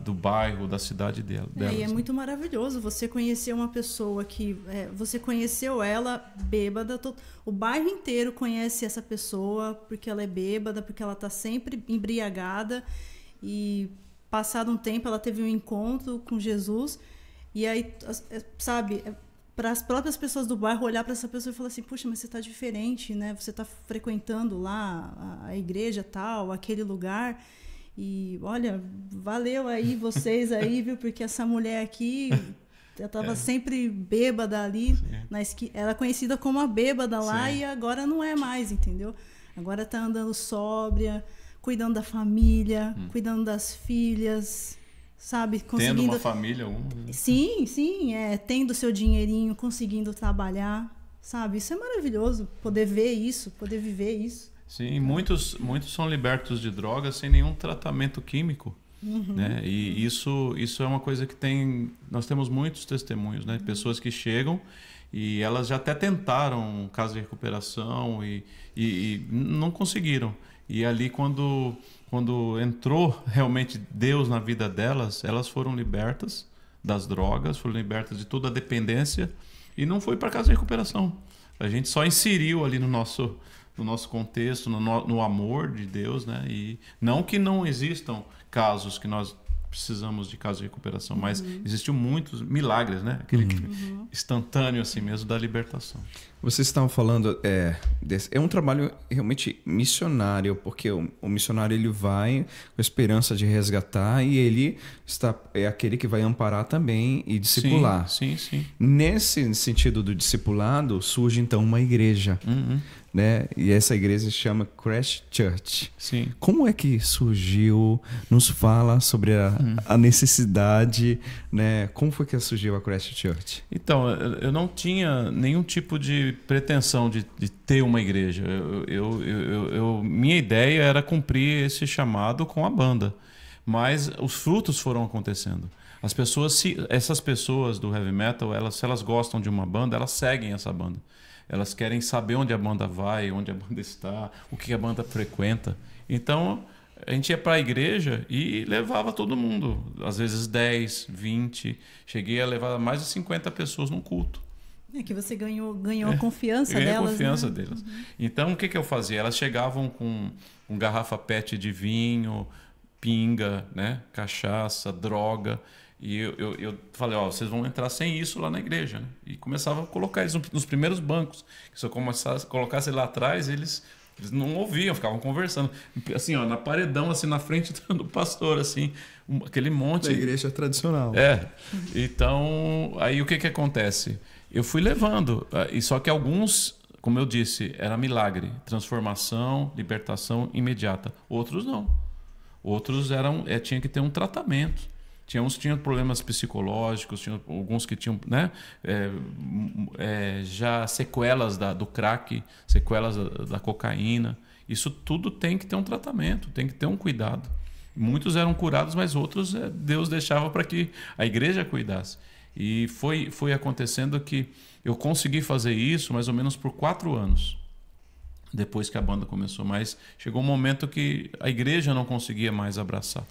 do bairro, da cidade delas. E é muito maravilhoso você conhecer uma pessoa que você conheceu ela bêbada, o bairro inteiro conhece essa pessoa porque ela é bêbada, porque ela está sempre embriagada, e passado um tempo ela teve um encontro com Jesus, e aí, sabe, para as próprias pessoas do bairro olhar para essa pessoa e falar assim, puxa, mas você está diferente, né? Você está frequentando lá a igreja tal, aquele lugar, e olha, valeu aí vocês aí, viu? Porque essa mulher aqui, ela estava sempre bêbada ali, na esquina, ela é conhecida como a bêbada lá, e agora não é mais, entendeu? Agora está andando sóbria, cuidando da família, cuidando das filhas, sabe? Tendo uma família. Sim, tendo seu dinheirinho, conseguindo trabalhar, sabe? Isso é maravilhoso, poder ver isso, poder viver isso. Sim, muitos são libertos de drogas sem nenhum tratamento químico. Né? E isso é uma coisa que nós temos muitos testemunhos, né? Pessoas que chegam e elas já até tentaram um caso de recuperação e não conseguiram. E ali, quando entrou realmente Deus na vida delas, elas foram libertas das drogas, foram libertas de toda a dependência, e não foi para casa de recuperação. A gente só inseriu ali no nosso contexto, no amor de Deus, né? E não que não existam casos que nós precisamos de caso de recuperação, mas existiu muitos milagres, né? Aquele instantâneo assim mesmo da libertação. Vocês estavam falando, é um trabalho realmente missionário, porque o missionário ele vai com a esperança de resgatar, e ele é aquele que vai amparar também e discipular. Sim. Nesse sentido do discipulado, surge então uma igreja. Né? E essa igreja se chama Crash Church. Sim. Como é que surgiu? Nos fala sobre a necessidade, né? Como foi que surgiu a Crash Church? Então, eu não tinha nenhum tipo de pretensão de ter uma igreja. Minha ideia era cumprir esse chamado com a banda, mas os frutos foram acontecendo. Essas pessoas do heavy metal, se elas gostam de uma banda, elas seguem essa banda. Elas querem saber onde a banda vai, onde a banda está, o que a banda frequenta. Então, a gente ia para a igreja e levava todo mundo. Às vezes 10, 20. Cheguei a levar mais de 50 pessoas num culto. É que você ganhou a confiança delas. Ganhei a confiança né? delas. Então, o que eu fazia? Elas chegavam com garrafa PET de vinho, pinga, né? Cachaça, droga. E eu falei, vocês vão entrar sem isso lá na igreja, né? E começava a colocar eles nos primeiros bancos. Se eu colocasse lá atrás, eles não ouviam, ficavam conversando. Assim, na paredão, assim, na frente do pastor, assim, aquele monte. Da igreja tradicional. Então, aí o que acontece? Eu fui levando, e só que alguns, como eu disse, era milagre, transformação, libertação imediata. Outros não. Outros tinha que ter um tratamento. Uns que tinham problemas psicológicos, tinha alguns que tinham, né, já sequelas do crack, sequelas da cocaína. Isso tudo tem que ter um tratamento, tem que ter um cuidado. Muitos eram curados, mas outros Deus deixava para que a igreja cuidasse. E foi acontecendo que eu consegui fazer isso mais ou menos por 4 anos, depois que a banda começou. Mas chegou um momento que a igreja não conseguia mais abraçar.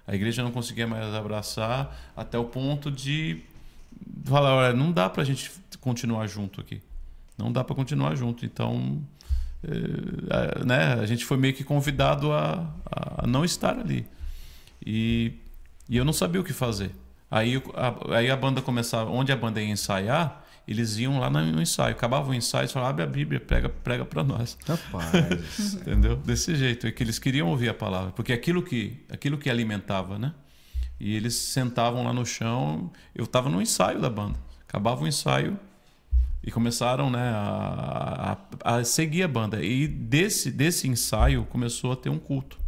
A igreja não conseguia mais abraçar, até o ponto de falar, olha, não dá para a gente continuar junto aqui. Não dá para continuar junto. Então, né, a gente foi meio que convidado a não estar ali. E eu não sabia o que fazer. Aí a banda começava, onde a banda ia ensaiar, eles iam lá no ensaio. Acabava o ensaio e falavam, abre a Bíblia, prega para nós. Rapaz. Entendeu? Desse jeito. É que eles queriam ouvir a palavra. Porque aquilo que alimentava, né? E eles sentavam lá no chão. Eu estava no ensaio da banda. Acabava o ensaio e começaram, né, a seguir a banda. E desse ensaio começou a ter um culto.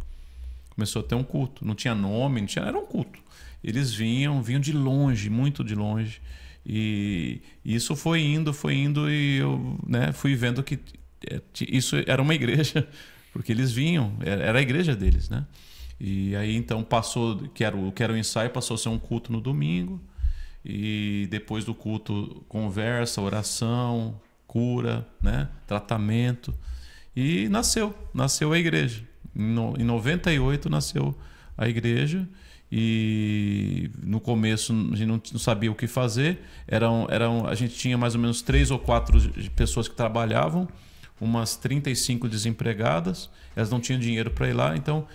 Não tinha nome, era um culto. Eles vinham de longe, muito de longe. E isso foi indo e eu, né, fui vendo que isso era uma igreja, porque eles vinham, era a igreja deles, né? E aí então passou, que era o ensaio, passou a ser um culto no domingo, e depois do culto conversa, oração, cura, né? Tratamento. E nasceu a igreja. Em 98 nasceu a igreja. E no começo a gente não sabia o que fazer. A gente tinha mais ou menos 3 ou 4 pessoas que trabalhavam, umas 35 desempregadas. Elas não tinham dinheiro para ir lá, então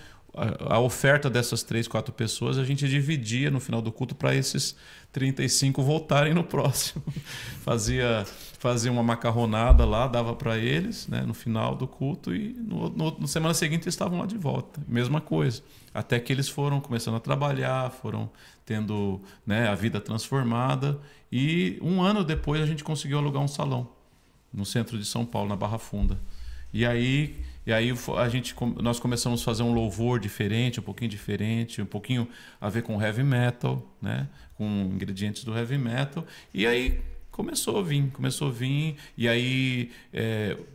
a oferta dessas 3, 4 pessoas a gente dividia no final do culto para esses 35 voltarem no próximo. Fazia uma macarronada lá, dava para eles, né, no final do culto, e no semana seguinte eles estavam lá de volta. Mesma coisa. Até que eles foram começando a trabalhar, foram tendo, né, a vida transformada. E 1 ano depois a gente conseguiu alugar um salão no centro de São Paulo, na Barra Funda. E aí nós começamos a fazer um louvor diferente, um pouquinho a ver com heavy metal, né? Com ingredientes do heavy metal. E aí começou a vir. E aí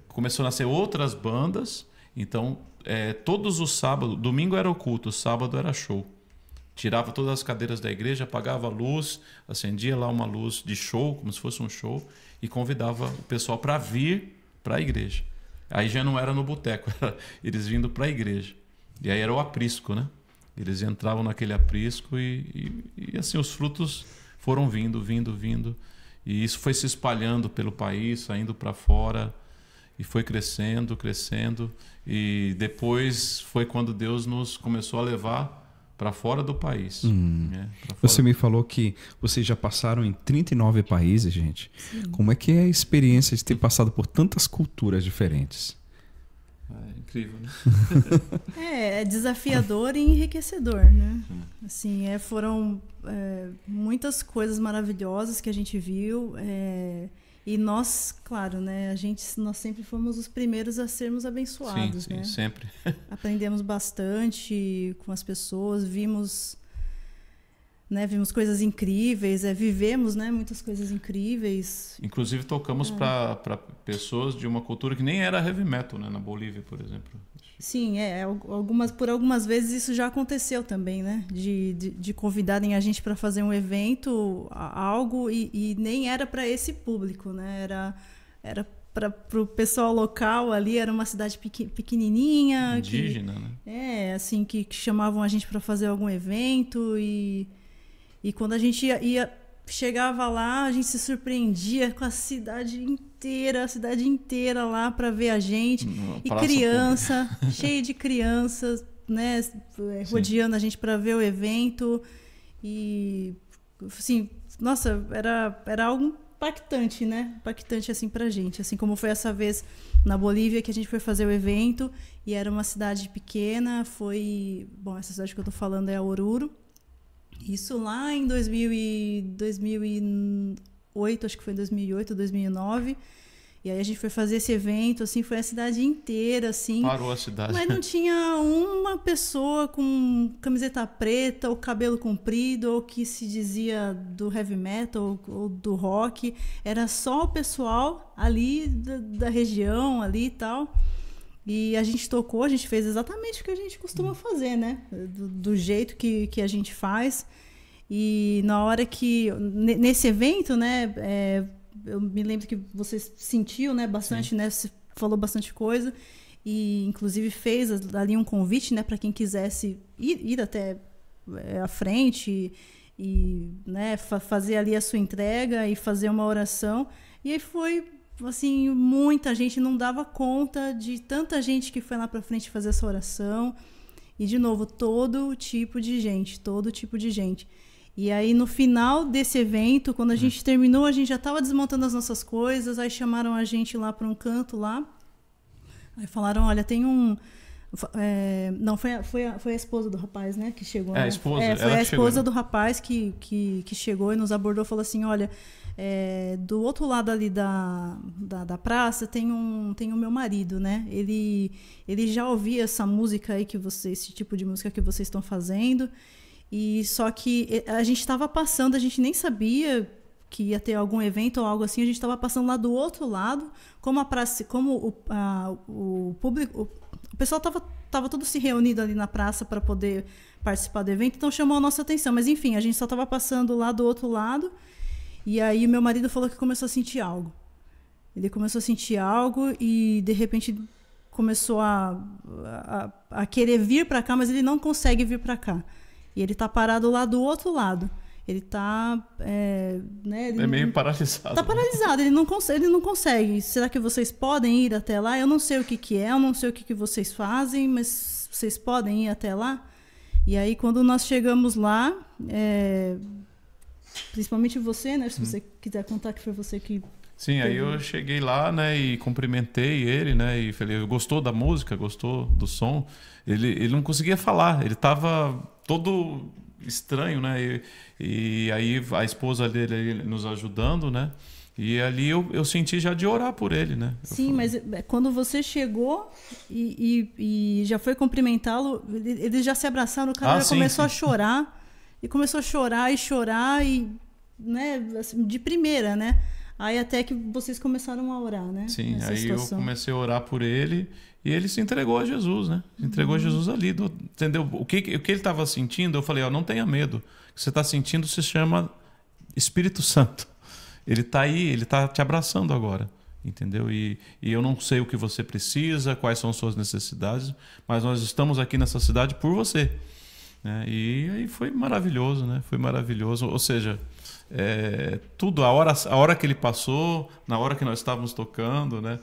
começou a nascer outras bandas. Então, todos os sábados, domingo era o culto, sábado era show. Tirava todas as cadeiras da igreja, apagava a luz, acendia lá uma luz de show, como se fosse um show, e convidava o pessoal para vir para a igreja. Aí já não era no boteco, era eles vindo para a igreja. E aí era o aprisco, né? Eles entravam naquele aprisco e assim os frutos foram vindo. E isso foi se espalhando pelo país, saindo para fora, e foi crescendo. E depois foi quando Deus nos começou a levar para fora do país. Né? Você me falou que vocês já passaram em 39 países, gente. Sim. Como é que é a experiência de ter passado por tantas culturas diferentes? É incrível, né? É desafiador e enriquecedor, né? Assim, foram muitas coisas maravilhosas que a gente viu. E nós, claro, né? Nós sempre fomos os primeiros a sermos abençoados, sim, né? Sempre. Aprendemos bastante com as pessoas, vimos coisas incríveis, vivemos, né, muitas coisas incríveis. Inclusive tocamos para pessoas de uma cultura que nem era heavy metal, né? Na Bolívia, por exemplo. Sim, por algumas vezes isso já aconteceu também, né? De convidarem a gente para fazer um evento, algo, e nem era para esse público, né? Era para o pessoal local ali, era uma cidade pequenininha. Indígena, né? Assim, que chamavam a gente para fazer algum evento, e quando a gente chegava lá, a gente se surpreendia com a cidade inteira lá para ver a gente. E criança, cheia de crianças, né, rodeando a gente para ver o evento. E, assim, nossa, era algo impactante, né? Impactante, assim, pra gente. Assim como foi essa vez na Bolívia que a gente foi fazer o evento, e era uma cidade pequena, essa cidade que eu tô falando é a Oruro. Isso lá em 2008, acho que foi em 2008, 2009. E aí a gente foi fazer esse evento, assim, foi a cidade inteira, assim. Parou a cidade. Mas não tinha uma pessoa com camiseta preta ou cabelo comprido, ou que se dizia do heavy metal ou do rock. Era só o pessoal ali da região ali e tal. E a gente tocou, a gente fez exatamente o que a gente costuma fazer, né? Do jeito que a gente faz. E na hora que... Nesse evento, né? Eu me lembro que você sentiu, né? Bastante, sim, né? Você falou bastante coisa. E, inclusive, fez ali um convite, né? Para quem quisesse ir até a frente e né, fazer ali a sua entrega e fazer uma oração. E aí foi... assim, muita gente, não dava conta de tanta gente que foi lá para frente fazer essa oração. E, de novo, todo tipo de gente. E aí, no final desse evento, quando a gente terminou, a gente já estava desmontando as nossas coisas, aí chamaram a gente lá para um canto lá. Aí falaram, olha, tem um... não, foi a esposa do rapaz, né, que chegou. A esposa. Foi a esposa do rapaz que chegou e nos abordou e falou assim, olha... do outro lado ali da praça tem o meu marido, né? Ele já ouvia essa música aí esse tipo de música que vocês estão fazendo, e só que a gente estava passando, a gente nem sabia que ia ter algum evento ou algo assim, a gente estava passando lá do outro lado, como a praça, como o público, o pessoal estava todo se reunido ali na praça para poder participar do evento, então chamou a nossa atenção, mas enfim, a gente só estava passando lá do outro lado. E aí o meu marido falou que começou a sentir algo. Ele começou a sentir algo e, de repente, começou a querer vir para cá, mas ele não consegue vir para cá. E ele está parado lá do outro lado. Ele está... Ele meio paralisado. Está paralisado, ele não consegue. Será que vocês podem ir até lá? Eu não sei o que é, eu não sei o que vocês fazem, mas vocês podem ir até lá? E aí, quando nós chegamos lá, principalmente você, né? Se você quiser contar que foi você que... Sim, aí eu cheguei lá, né, e cumprimentei ele, né, e falei, gostou da música, gostou do som. Ele não conseguia falar, ele estava todo estranho, né, e aí a esposa dele nos ajudando, né, e ali eu senti já de orar por ele, né. Sim, mas quando você chegou e já foi cumprimentá-lo, eles já se abraçaram, o cara já começou a chorar, e começou a chorar, e né, assim, de primeira, né. Aí até que vocês começaram a orar, né? Sim, aí situação. Eu comecei a orar por ele e ele se entregou a Jesus, né? Se entregou a Jesus ali, entendeu? O que ele estava sentindo, eu falei, não tenha medo. O que você está sentindo se chama Espírito Santo. Ele está aí, ele está te abraçando agora, entendeu? E eu não sei o que você precisa, quais são suas necessidades, mas nós estamos aqui nessa cidade por você. Né? E aí foi maravilhoso, né? Foi maravilhoso, ou seja... tudo, a hora que ele passou, na hora que nós estávamos tocando, né?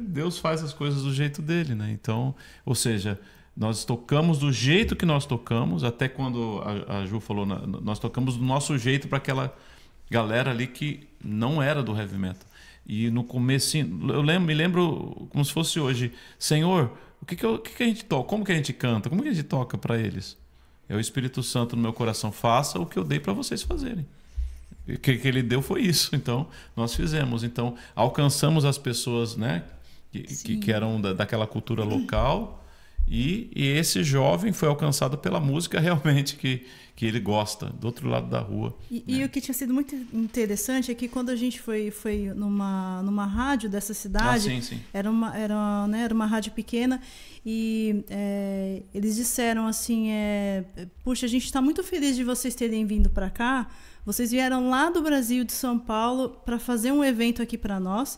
Deus faz as coisas do jeito dele, né? Então, ou seja, nós tocamos do jeito que nós tocamos, até quando a Ju falou, nós tocamos do nosso jeito para aquela galera ali que não era do heavy metal. E no começo, eu me lembro como se fosse hoje, Senhor, o que a gente toca? Como que a gente canta? Como que a gente toca para eles? É o Espírito Santo no meu coração, faça o que eu dei para vocês fazerem. O que ele deu foi isso. Então, nós fizemos. Então, alcançamos as pessoas, né, que eram daquela cultura local. E esse jovem foi alcançado pela música realmente que ele gosta, do outro lado da rua. E o que tinha sido muito interessante é que quando a gente foi numa rádio dessa cidade, sim. Era uma rádio pequena, e eles disseram assim, puxa, a gente está muito feliz de vocês terem vindo para cá. Vocês vieram lá do Brasil, de São Paulo, para fazer um evento aqui para nós.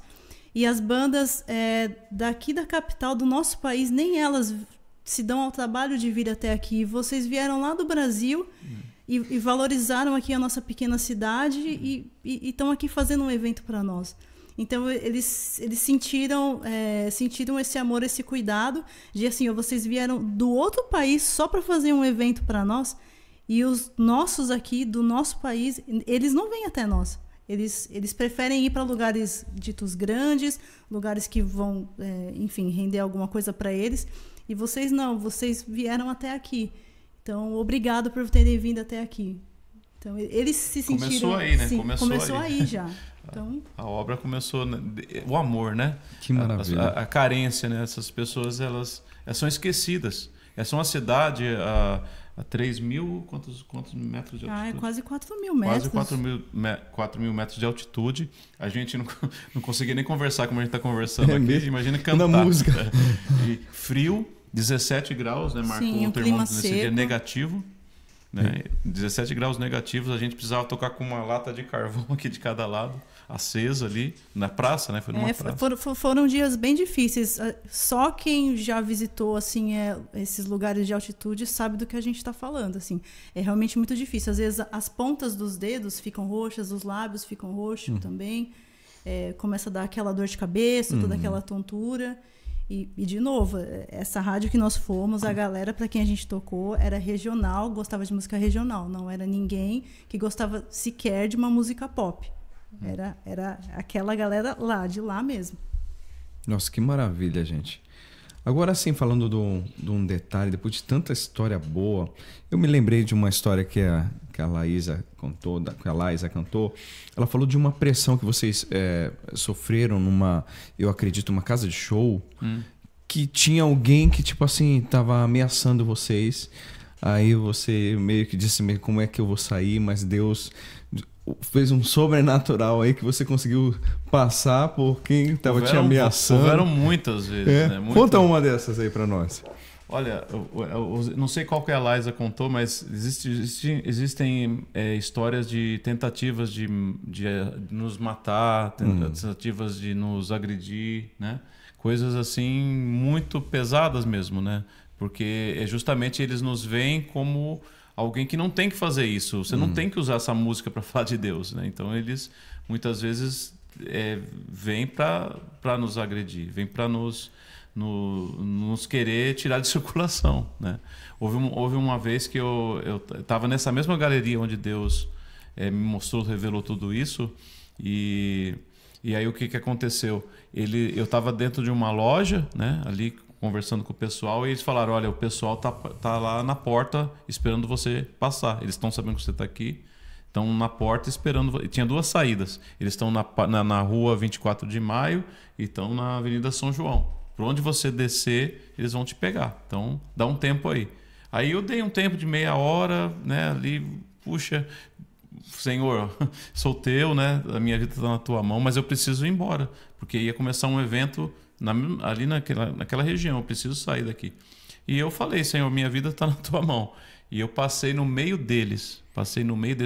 E as bandas daqui da capital do nosso país, nem elas se dão ao trabalho de vir até aqui. Vocês vieram lá do Brasil e valorizaram aqui a nossa pequena cidade e estão aqui fazendo um evento para nós. Então, eles sentiram esse amor, esse cuidado de assim, vocês vieram do outro país só para fazer um evento para nós. E os nossos aqui, do nosso país, eles não vêm até nós. Eles preferem ir para lugares ditos grandes, lugares que vão, enfim, render alguma coisa para eles. E vocês não, vocês vieram até aqui. Então, obrigado por terem vindo até aqui. Então, eles se sentiram... Começou aí, né? Sim, começou aí já. Então... A obra começou... O amor, né? Que maravilha. A carência, né? Essas pessoas, elas são esquecidas. Essa é uma cidade... A 3 mil, quantos metros de altitude? É quase 4 mil metros. Quase 4 mil metros de altitude. A gente não conseguia nem conversar como a gente está conversando aqui. Mesmo? Imagina cantar. Na música. E frio, 17 graus, né? Marcou Sim, o termômetro nesse dia seco. Negativo. Né? 17 graus negativos, a gente precisava tocar com uma lata de carvão aqui de cada lado, acesa ali, na praça, né? Foi numa praça. Foram dias bem difíceis. Só quem já visitou assim, esses lugares de altitude sabe do que a gente está falando. Assim. É realmente muito difícil. Às vezes as pontas dos dedos ficam roxas, os lábios ficam roxos também. Começa a dar aquela dor de cabeça, toda aquela tontura. E, de novo, essa rádio que nós fomos, a galera para quem a gente tocou era regional, gostava de música regional. Não era ninguém que gostava sequer de uma música pop. Era aquela galera de lá mesmo. Nossa, que maravilha, gente. Agora sim, falando de um detalhe, depois de tanta história boa, eu me lembrei de uma história que a Laísa contou, que a Laísa cantou. Ela falou de uma pressão que vocês sofreram eu acredito, uma casa de show, que tinha alguém que, tipo assim, estava ameaçando vocês. Aí você meio que disse, como é que eu vou sair? Mas Deus fez um sobrenatural aí que você conseguiu passar por quem estava te ameaçando. Houveram muitas vezes, né? Conta uma dessas aí para nós. Olha, eu não sei qual que a Liza contou, mas existem histórias de tentativas de nos matar, tentativas de nos agredir, né? Coisas assim muito pesadas mesmo, né? Porque justamente eles nos veem como alguém que não tem que fazer isso. Você não tem que usar essa música para falar de Deus, né? Então eles muitas vezes vêm para nos agredir, vêm para nos querer tirar de circulação, né? Houve uma vez que eu estava nessa mesma galeria onde Deus me mostrou, revelou tudo isso, e aí o que aconteceu? Eu estava dentro de uma loja, né, ali conversando com o pessoal, e eles falaram: olha, o pessoal tá lá na porta esperando você passar. Eles estão sabendo que você está aqui, estão na porta esperando. Tinha 2 saídas. Eles estão na rua 24 de Maio e estão na Avenida São João. Por onde você descer, eles vão te pegar. Então, dá um tempo aí. Aí eu dei um tempo de meia hora, né? Ali, puxa, Senhor, sou teu, né? A minha vida está na tua mão, mas eu preciso ir embora. Porque ia começar um evento ali naquela região. Eu preciso sair daqui. E eu falei: Senhor, minha vida está na tua mão. E eu passei no meio deles.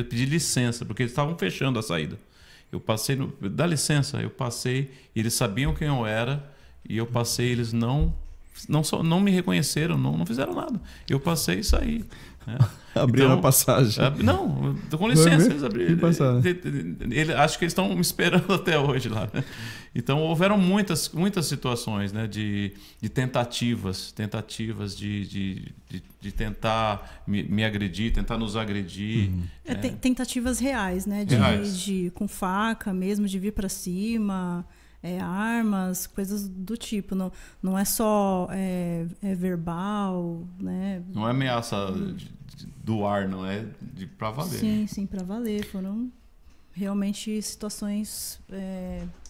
Pedi licença, porque eles estavam fechando a saída. Eu passei, dá licença, eu passei. E eles sabiam quem eu era. E eu passei, eles não me reconheceram, não fizeram nada. Eu passei e saí. Né? Abriram a passagem. Não, com licença, eles abriram. Acho que eles estão me esperando até hoje lá. Né? Então houveram muitas situações, né, de tentativas de tentar me agredir, tentar nos agredir. Tentativas reais, né? Com faca mesmo, de vir para cima. Armas, coisas do tipo. Não é só verbal, né? Não é ameaça do ar, não é para valer. Sim, para valer. Foram realmente situações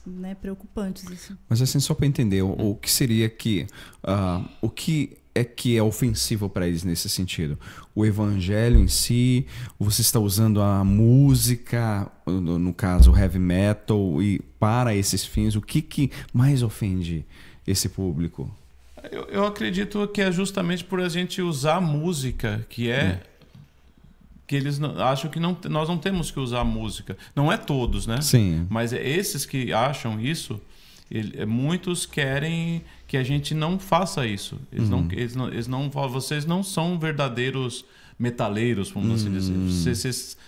né, preocupantes. Assim. Mas assim, só para entender, o que seria o que é ofensivo para eles nesse sentido? O evangelho em si? Você está usando a música, no caso o heavy metal, e para esses fins, o que mais ofende esse público? Eu acredito que é justamente por a gente usar a música, que eles acham que nós não temos que usar a música. Não é todos, né? Sim. Mas esses que acham isso, muitos querem que a gente não faça isso. Eles não falam: vocês não são verdadeiros metaleiros, vamos assim dizer.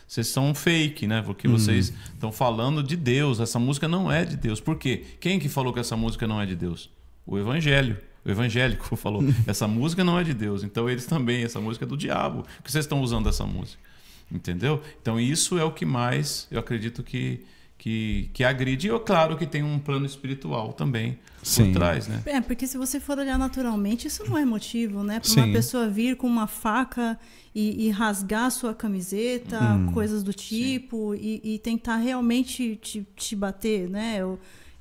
Vocês são fake, né? Porque vocês estão falando de Deus. Essa música não é de Deus. Por quê? Quem que falou que essa música não é de Deus? O evangélico falou: essa música não é de Deus. Então eles também, essa música é do diabo. Por que vocês estão usando essa música? Entendeu? Então isso é o que mais eu acredito que agride. E claro que tem um plano espiritual também por trás, né? Porque se você for olhar naturalmente, isso não é motivo, né? Para uma pessoa vir com uma faca e rasgar sua camiseta, coisas do tipo, e tentar realmente te bater, né?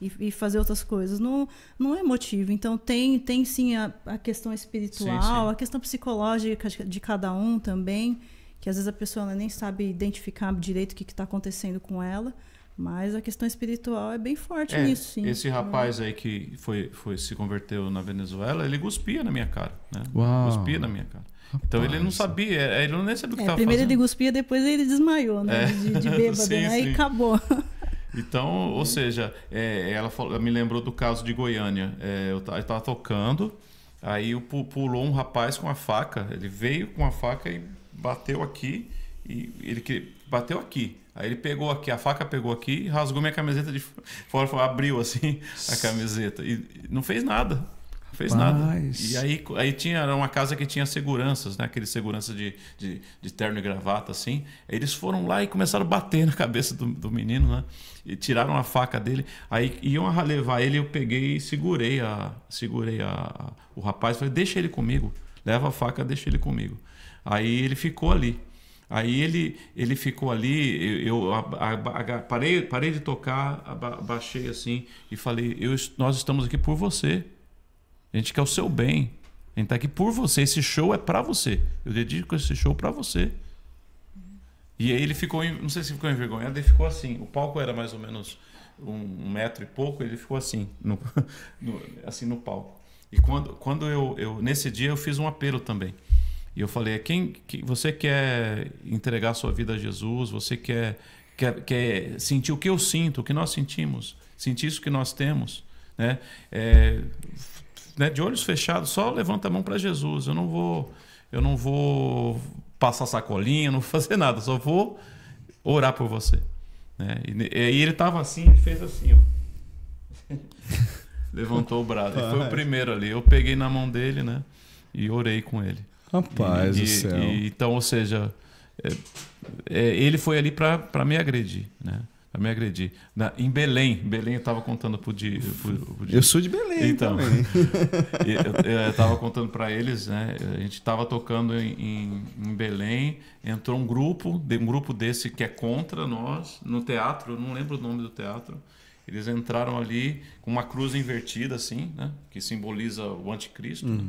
E fazer outras coisas. Não é motivo. Então tem sim a questão espiritual, a questão psicológica de cada um também, que às vezes a pessoa nem sabe identificar direito o que está acontecendo com ela. Mas a questão espiritual é bem forte nisso, sim. Esse rapaz aí que se converteu na Venezuela, ele cuspia na minha cara, né? Uau. Cuspia na minha cara. Rapaz. Então ele não sabia, ele nem sabia o que estava fazendo. Primeiro ele cuspia, depois ele desmaiou, né? De bêbado, sim, né? sim. E acabou. Então, ou seja, ela me lembrou do caso de Goiânia. Eu estava tocando, aí pulou um rapaz com a faca, ele veio com a faca e bateu aqui, bateu aqui. Aí ele pegou aqui, a faca pegou aqui, rasgou minha camiseta de fora, abriu assim a camiseta e não fez nada. Não fez nada. E aí era uma casa que tinha seguranças, né? Aqueles seguranças de terno e gravata, assim. Aí eles foram lá e começaram a bater na cabeça do menino, né? E tiraram a faca dele. Aí iam levar ele, eu peguei e segurei o rapaz. Falei: deixa ele comigo. Leva a faca, deixa ele comigo. Aí ele ficou ali. Aí ele ficou ali, eu parei de tocar, abaixei assim e falei: nós estamos aqui por você. A gente quer o seu bem. A gente está aqui por você. Esse show é para você. Eu dedico esse show para você. E aí ele ficou, não sei se ficou envergonhado, ele ficou assim. O palco era mais ou menos 1 metro e pouco, ele ficou assim, assim no palco. E quando nesse dia eu fiz um apelo também. E eu falei, você quer entregar a sua vida a Jesus, você quer sentir o que eu sinto, o que nós sentimos, sentir isso que nós temos, né? Né, de olhos fechados, só levanta a mão para Jesus. Eu não vou passar sacolinha, não vou fazer nada, só vou orar por você, né? E ele estava assim, ele fez assim, ó. Levantou o braço. E foi o primeiro ali. Eu peguei na mão dele, né? E orei com ele. Rapaz do céu. Então, ou seja, ele foi ali para me agredir, né? Para me agredir. Em Belém eu estava contando pro Di. Eu sou de Belém, então, também. eu estava contando para eles, né? A gente estava tocando em Belém, entrou um grupo desse que é contra nós, no teatro, eu não lembro o nome do teatro. Eles entraram ali com uma cruz invertida, assim, né? Que simboliza o anticristo. Né?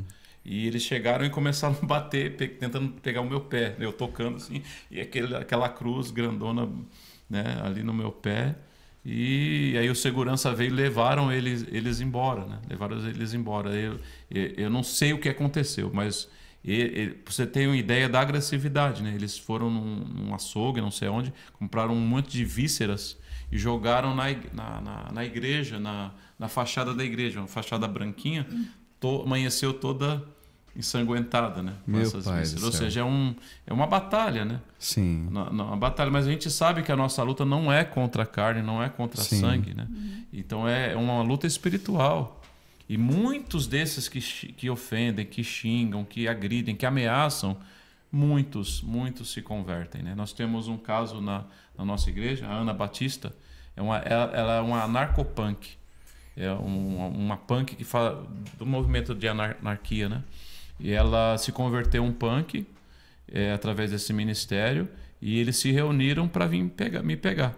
E eles chegaram e começaram a bater, tentando pegar o meu pé. Eu tocando assim, e aquela cruz grandona, né? Ali no meu pé. E aí o segurança veio e levaram eles embora, né? Levaram eles embora. Eu não sei o que aconteceu, mas você tem uma ideia da agressividade, né? Eles foram num açougue, não sei onde, compraram um monte de vísceras e jogaram na igreja, na fachada da igreja, uma fachada branquinha, amanheceu toda ensanguentada, né? Meu pai do céu. Ou seja, é uma batalha, né? Sim. Uma batalha, mas a gente sabe que a nossa luta não é contra a carne, não é contra sangue, né? Então é uma luta espiritual. E muitos desses que ofendem, que xingam, que agridem, que ameaçam, muitos se convertem, né? Nós temos um caso na nossa igreja, a Ana Batista, ela é uma anarcopunk, é uma punk que fala do movimento de anarquia, né? E ela se converteu um punk através desse ministério, e eles se reuniram para vir me pegar.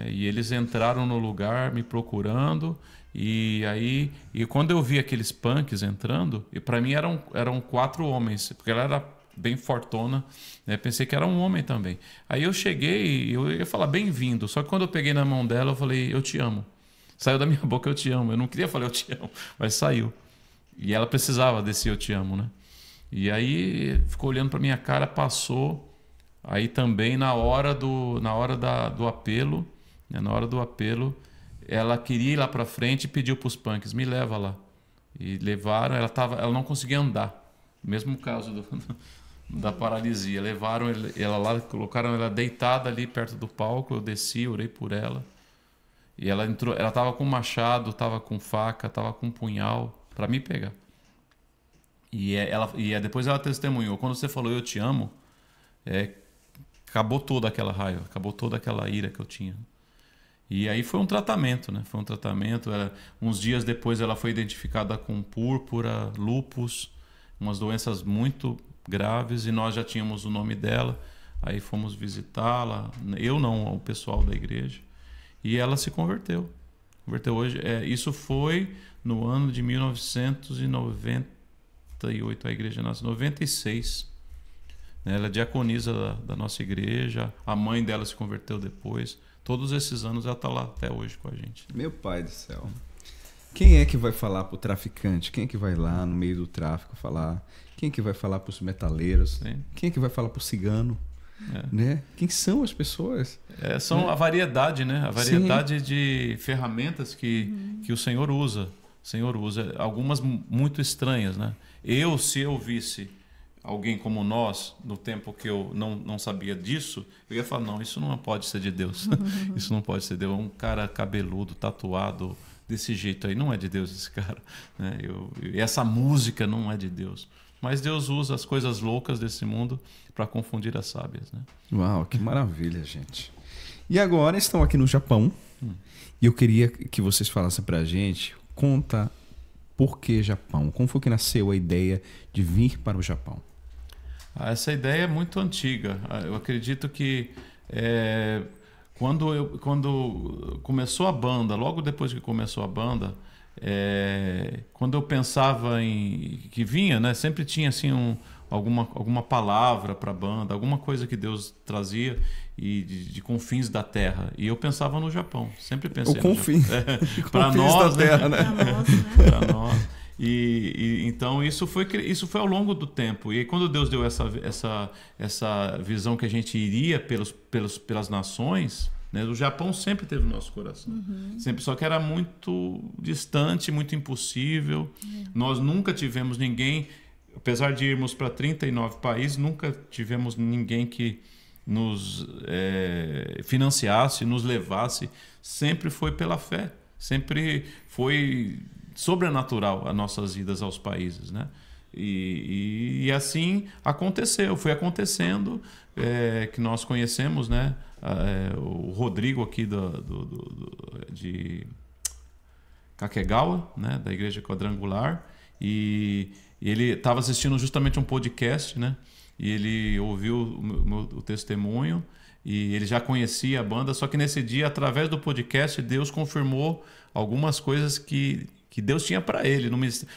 E eles entraram no lugar me procurando, e quando eu vi aqueles punks entrando, e para mim eram 4 homens, porque ela era bem fortona, né? Pensei que era um homem também. Aí eu cheguei, eu ia falar bem-vindo, só que quando eu peguei na mão dela, eu falei, eu te amo. Saiu da minha boca, eu te amo. Eu não queria falar eu te amo, mas saiu. E ela precisava desse eu te amo, né? E ficou olhando para minha cara, passou. Aí também na hora do apelo, né? Na hora do apelo, ela queria ir lá para frente e pediu para os punks, me leva lá. E levaram, ela não conseguia andar. Mesmo caso da paralisia. Levaram ela lá, colocaram ela deitada ali perto do palco, eu desci, orei por ela. E ela entrou, ela estava com machado, estava com faca, estava com punhal para me pegar. E depois ela testemunhou. Quando você falou eu te amo, acabou toda aquela raiva, acabou toda aquela ira que eu tinha. E aí foi um tratamento, né? Foi um tratamento. Uns dias depois ela foi identificada com púrpura, lúpus, umas doenças muito graves, e nós já tínhamos o nome dela. Aí fomos visitá-la, eu não, o pessoal da igreja. E ela se converteu. Hoje. Isso foi no ano de 1998, a igreja nasce em 96. Ela é diaconisa da nossa igreja, a mãe dela se converteu depois. Todos esses anos ela está lá até hoje com a gente. Meu pai do céu. Quem é que vai falar para o traficante? Quem é que vai lá no meio do tráfico falar? Quem é que vai falar para os metaleiros? Sim. Quem é que vai falar para o cigano? Né? Quem são as pessoas? São a variedade, né? A variedade de ferramentas que o Senhor usa. Algumas muito estranhas, né? Se eu visse alguém como nós, no tempo que eu não sabia disso, eu ia falar, não, isso não pode ser de Deus. Isso não pode ser de Deus. Um cara cabeludo, tatuado, desse jeito aí, não é de Deus esse cara. Né? Essa música não é de Deus. Mas Deus usa as coisas loucas desse mundo para confundir as sábias. Né? Uau, que maravilha, gente. E agora estão aqui no Japão. E eu queria que vocês falassem para a gente, conta por que Japão? Como foi que nasceu a ideia de vir para o Japão? Essa ideia é muito antiga. Eu acredito que quando começou a banda, logo depois que começou a banda, quando eu pensava em que vinha, né, sempre tinha assim alguma palavra para a banda, alguma coisa que Deus trazia e de confins da terra. E eu pensava no Japão, sempre pensei confins para nós da terra, né? Para nós. Então isso foi ao longo do tempo. E quando Deus deu essa visão que a gente iria pelas nações, né? O Japão sempre teve no nosso coração. Sempre, só que era muito distante, muito impossível. Nós nunca tivemos ninguém, apesar de irmos para 39 países, nunca tivemos ninguém que nos financiasse, nos levasse. Sempre foi pela fé. Sempre foi sobrenatural as nossas idas aos países, né? E assim aconteceu, foi acontecendo, que nós conhecemos, né? O Rodrigo aqui de Kakegawa, né? Da Igreja Quadrangular, e ele estava assistindo justamente um podcast, né? E ele ouviu o testemunho e ele já conhecia a banda, só que nesse dia, através do podcast, Deus confirmou algumas coisas que Deus tinha para ele,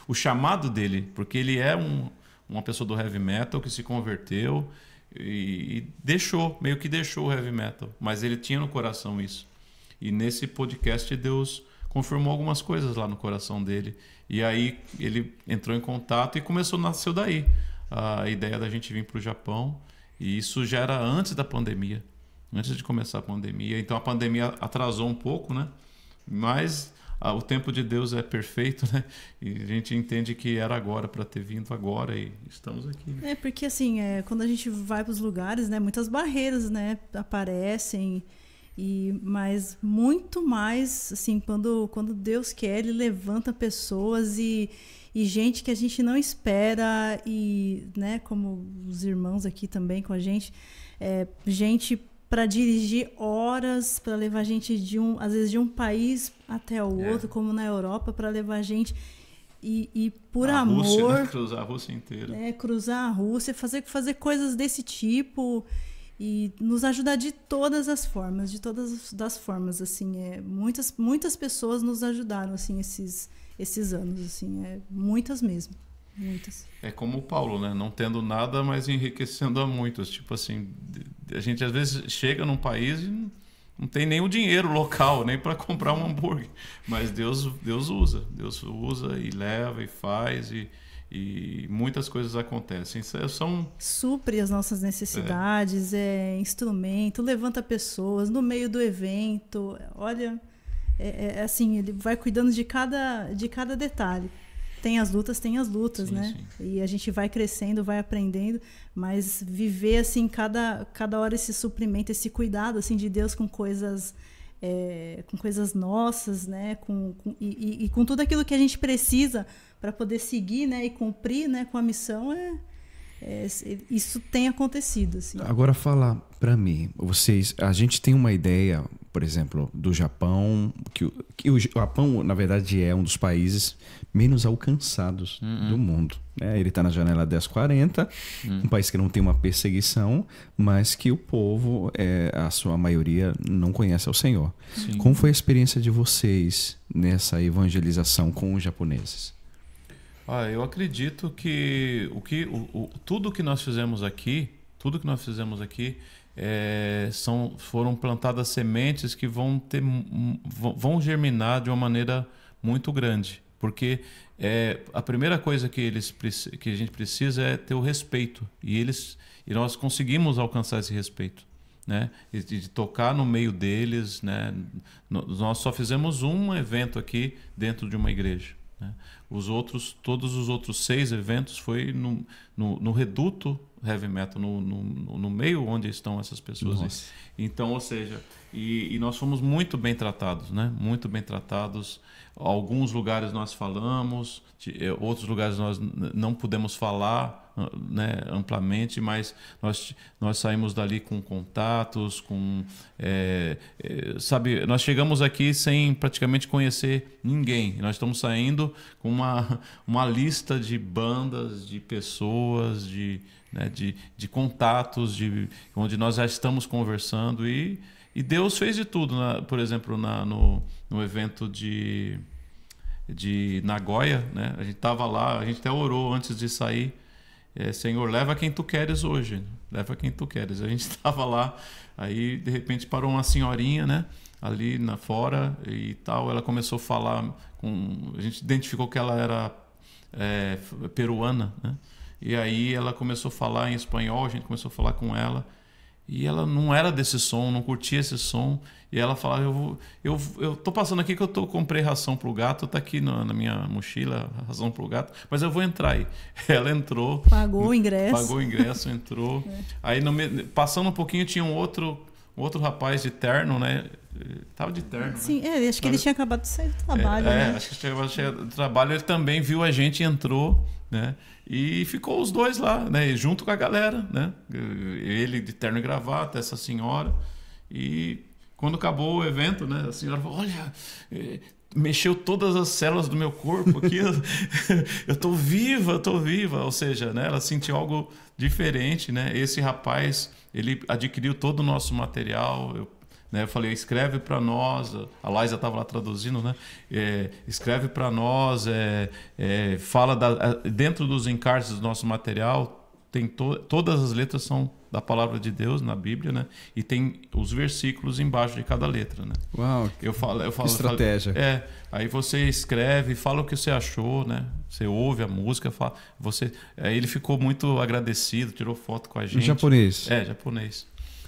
o chamado dele, porque ele é uma pessoa do heavy metal que se converteu e meio que deixou o heavy metal, mas ele tinha no coração isso. E nesse podcast Deus confirmou algumas coisas lá no coração dele. E aí ele entrou em contato e nasceu daí a ideia da gente vir para o Japão. E isso já era antes da pandemia, antes de começar a pandemia. Então a pandemia atrasou um pouco, né? Mas o tempo de Deus é perfeito, né? E a gente entende que era agora, para ter vindo agora, e estamos aqui. Né? Porque assim, quando a gente vai para os lugares, né, muitas barreiras, né, aparecem, mas muito mais assim, quando Deus quer, Ele levanta pessoas e gente que a gente não espera, e, né, como os irmãos aqui também com a gente, gente para dirigir horas, para levar gente às vezes de um país até o outro, como na Europa, para levar gente e por amor, Rússia, né? Cruzar a Rússia inteira, cruzar a Rússia, fazer coisas desse tipo e nos ajudar de todas as formas, assim, muitas pessoas nos ajudaram assim esses anos, assim, muitas mesmo. Muitas. É como o Paulo, né? Não tendo nada, mas enriquecendo a muitos. Tipo assim, a gente às vezes chega num país e não tem nem o dinheiro local, nem para comprar um hambúrguer. Mas Deus usa e leva e faz, e muitas coisas acontecem. Supre as nossas necessidades, instrumento, levanta pessoas no meio do evento. Olha, assim, ele vai cuidando de cada detalhe. Tem as lutas, sim, né? Sim. E a gente vai crescendo, vai aprendendo, mas viver assim cada hora esse suprimento, esse cuidado assim de Deus com coisas nossas, né? E com tudo aquilo que a gente precisa para poder seguir, né? E cumprir, né? Com a missão, isso tem acontecido. Assim. Agora fala para mim, a gente tem uma ideia, por exemplo, do Japão, que o Japão, na verdade, é um dos países menos alcançados do mundo. Né? Ele está na janela 1040, um país que não tem uma perseguição, mas que o povo, a sua maioria, não conhece ao Senhor. Sim. Como foi a experiência de vocês nessa evangelização com os japoneses? Eu acredito que tudo que nós fizemos aqui, foram plantadas sementes que vão vão germinar de uma maneira muito grande, porque a primeira coisa que a gente precisa é ter o respeito, e nós conseguimos alcançar esse respeito, né? De tocar no meio deles, né? Nós só fizemos um evento aqui dentro de uma igreja, né? Todos os outros 6 eventos foi no reduto heavy metal, no meio onde estão essas pessoas. Nossa. Então, ou seja, e nós fomos muito bem tratados, né? Muito bem tratados. Alguns lugares nós falamos, outros lugares nós não pudemos falar, né, amplamente, mas nós saímos dali com contatos, sabe, nós chegamos aqui sem praticamente conhecer ninguém. Nós estamos saindo com uma lista de bandas, de pessoas, de contatos, onde nós já estamos conversando, e Deus fez de tudo, por exemplo, no evento de Nagoya, né? A gente estava lá, a gente até orou antes de sair, Senhor, leva quem tu queres hoje, leva quem tu queres. A gente estava lá, aí de repente parou uma senhorinha, né? Ali fora e tal, ela começou a falar, a gente identificou que ela era peruana, né? E aí ela começou a falar em espanhol, a gente começou a falar com ela. E ela não era desse som, não curtia esse som. E ela falava, eu tô passando aqui que eu comprei ração pro gato, tá aqui na minha mochila, ração pro gato, mas eu vou entrar aí. Ela entrou. Pagou o ingresso, entrou. Aí, passando um pouquinho, tinha um outro rapaz de terno, né? Tava de terno. Sim, né? Acho que ele tinha acabado de sair do trabalho. Né? Acho que tinha acabado de sair do trabalho. Ele também viu a gente e entrou, né? E ficou os dois lá, né? Junto com a galera, né? Ele de terno e gravata, essa senhora. E quando acabou o evento, né? A senhora falou, olha, mexeu todas as células do meu corpo aqui. eu tô viva. Ou seja, né? Ela sentiu algo diferente, né? Esse rapaz, ele adquiriu todo o nosso material. Eu falei, escreve para nós, a Laísa estava lá traduzindo, né? Escreve para nós, fala dentro dos encartes do nosso material, tem todas as letras são da palavra de Deus na Bíblia, né? E tem os versículos embaixo de cada letra, né? Uau, eu falo, estratégia. Aí você escreve, fala o que você achou, né? Você ouve a música, fala, ele ficou muito agradecido, tirou foto com a gente. Em japonês? Japonês.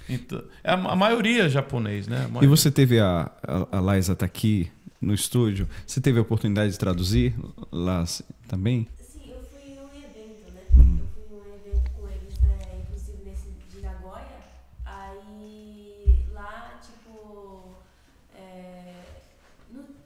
Então, a maioria é japonês, né? E você teve a Laísa tá aqui no estúdio, você teve a oportunidade de traduzir lá também? Sim, eu fui num evento, né? Eu fui num evento com eles, né? Inclusive nesse de Nagoya. Aí lá, tipo,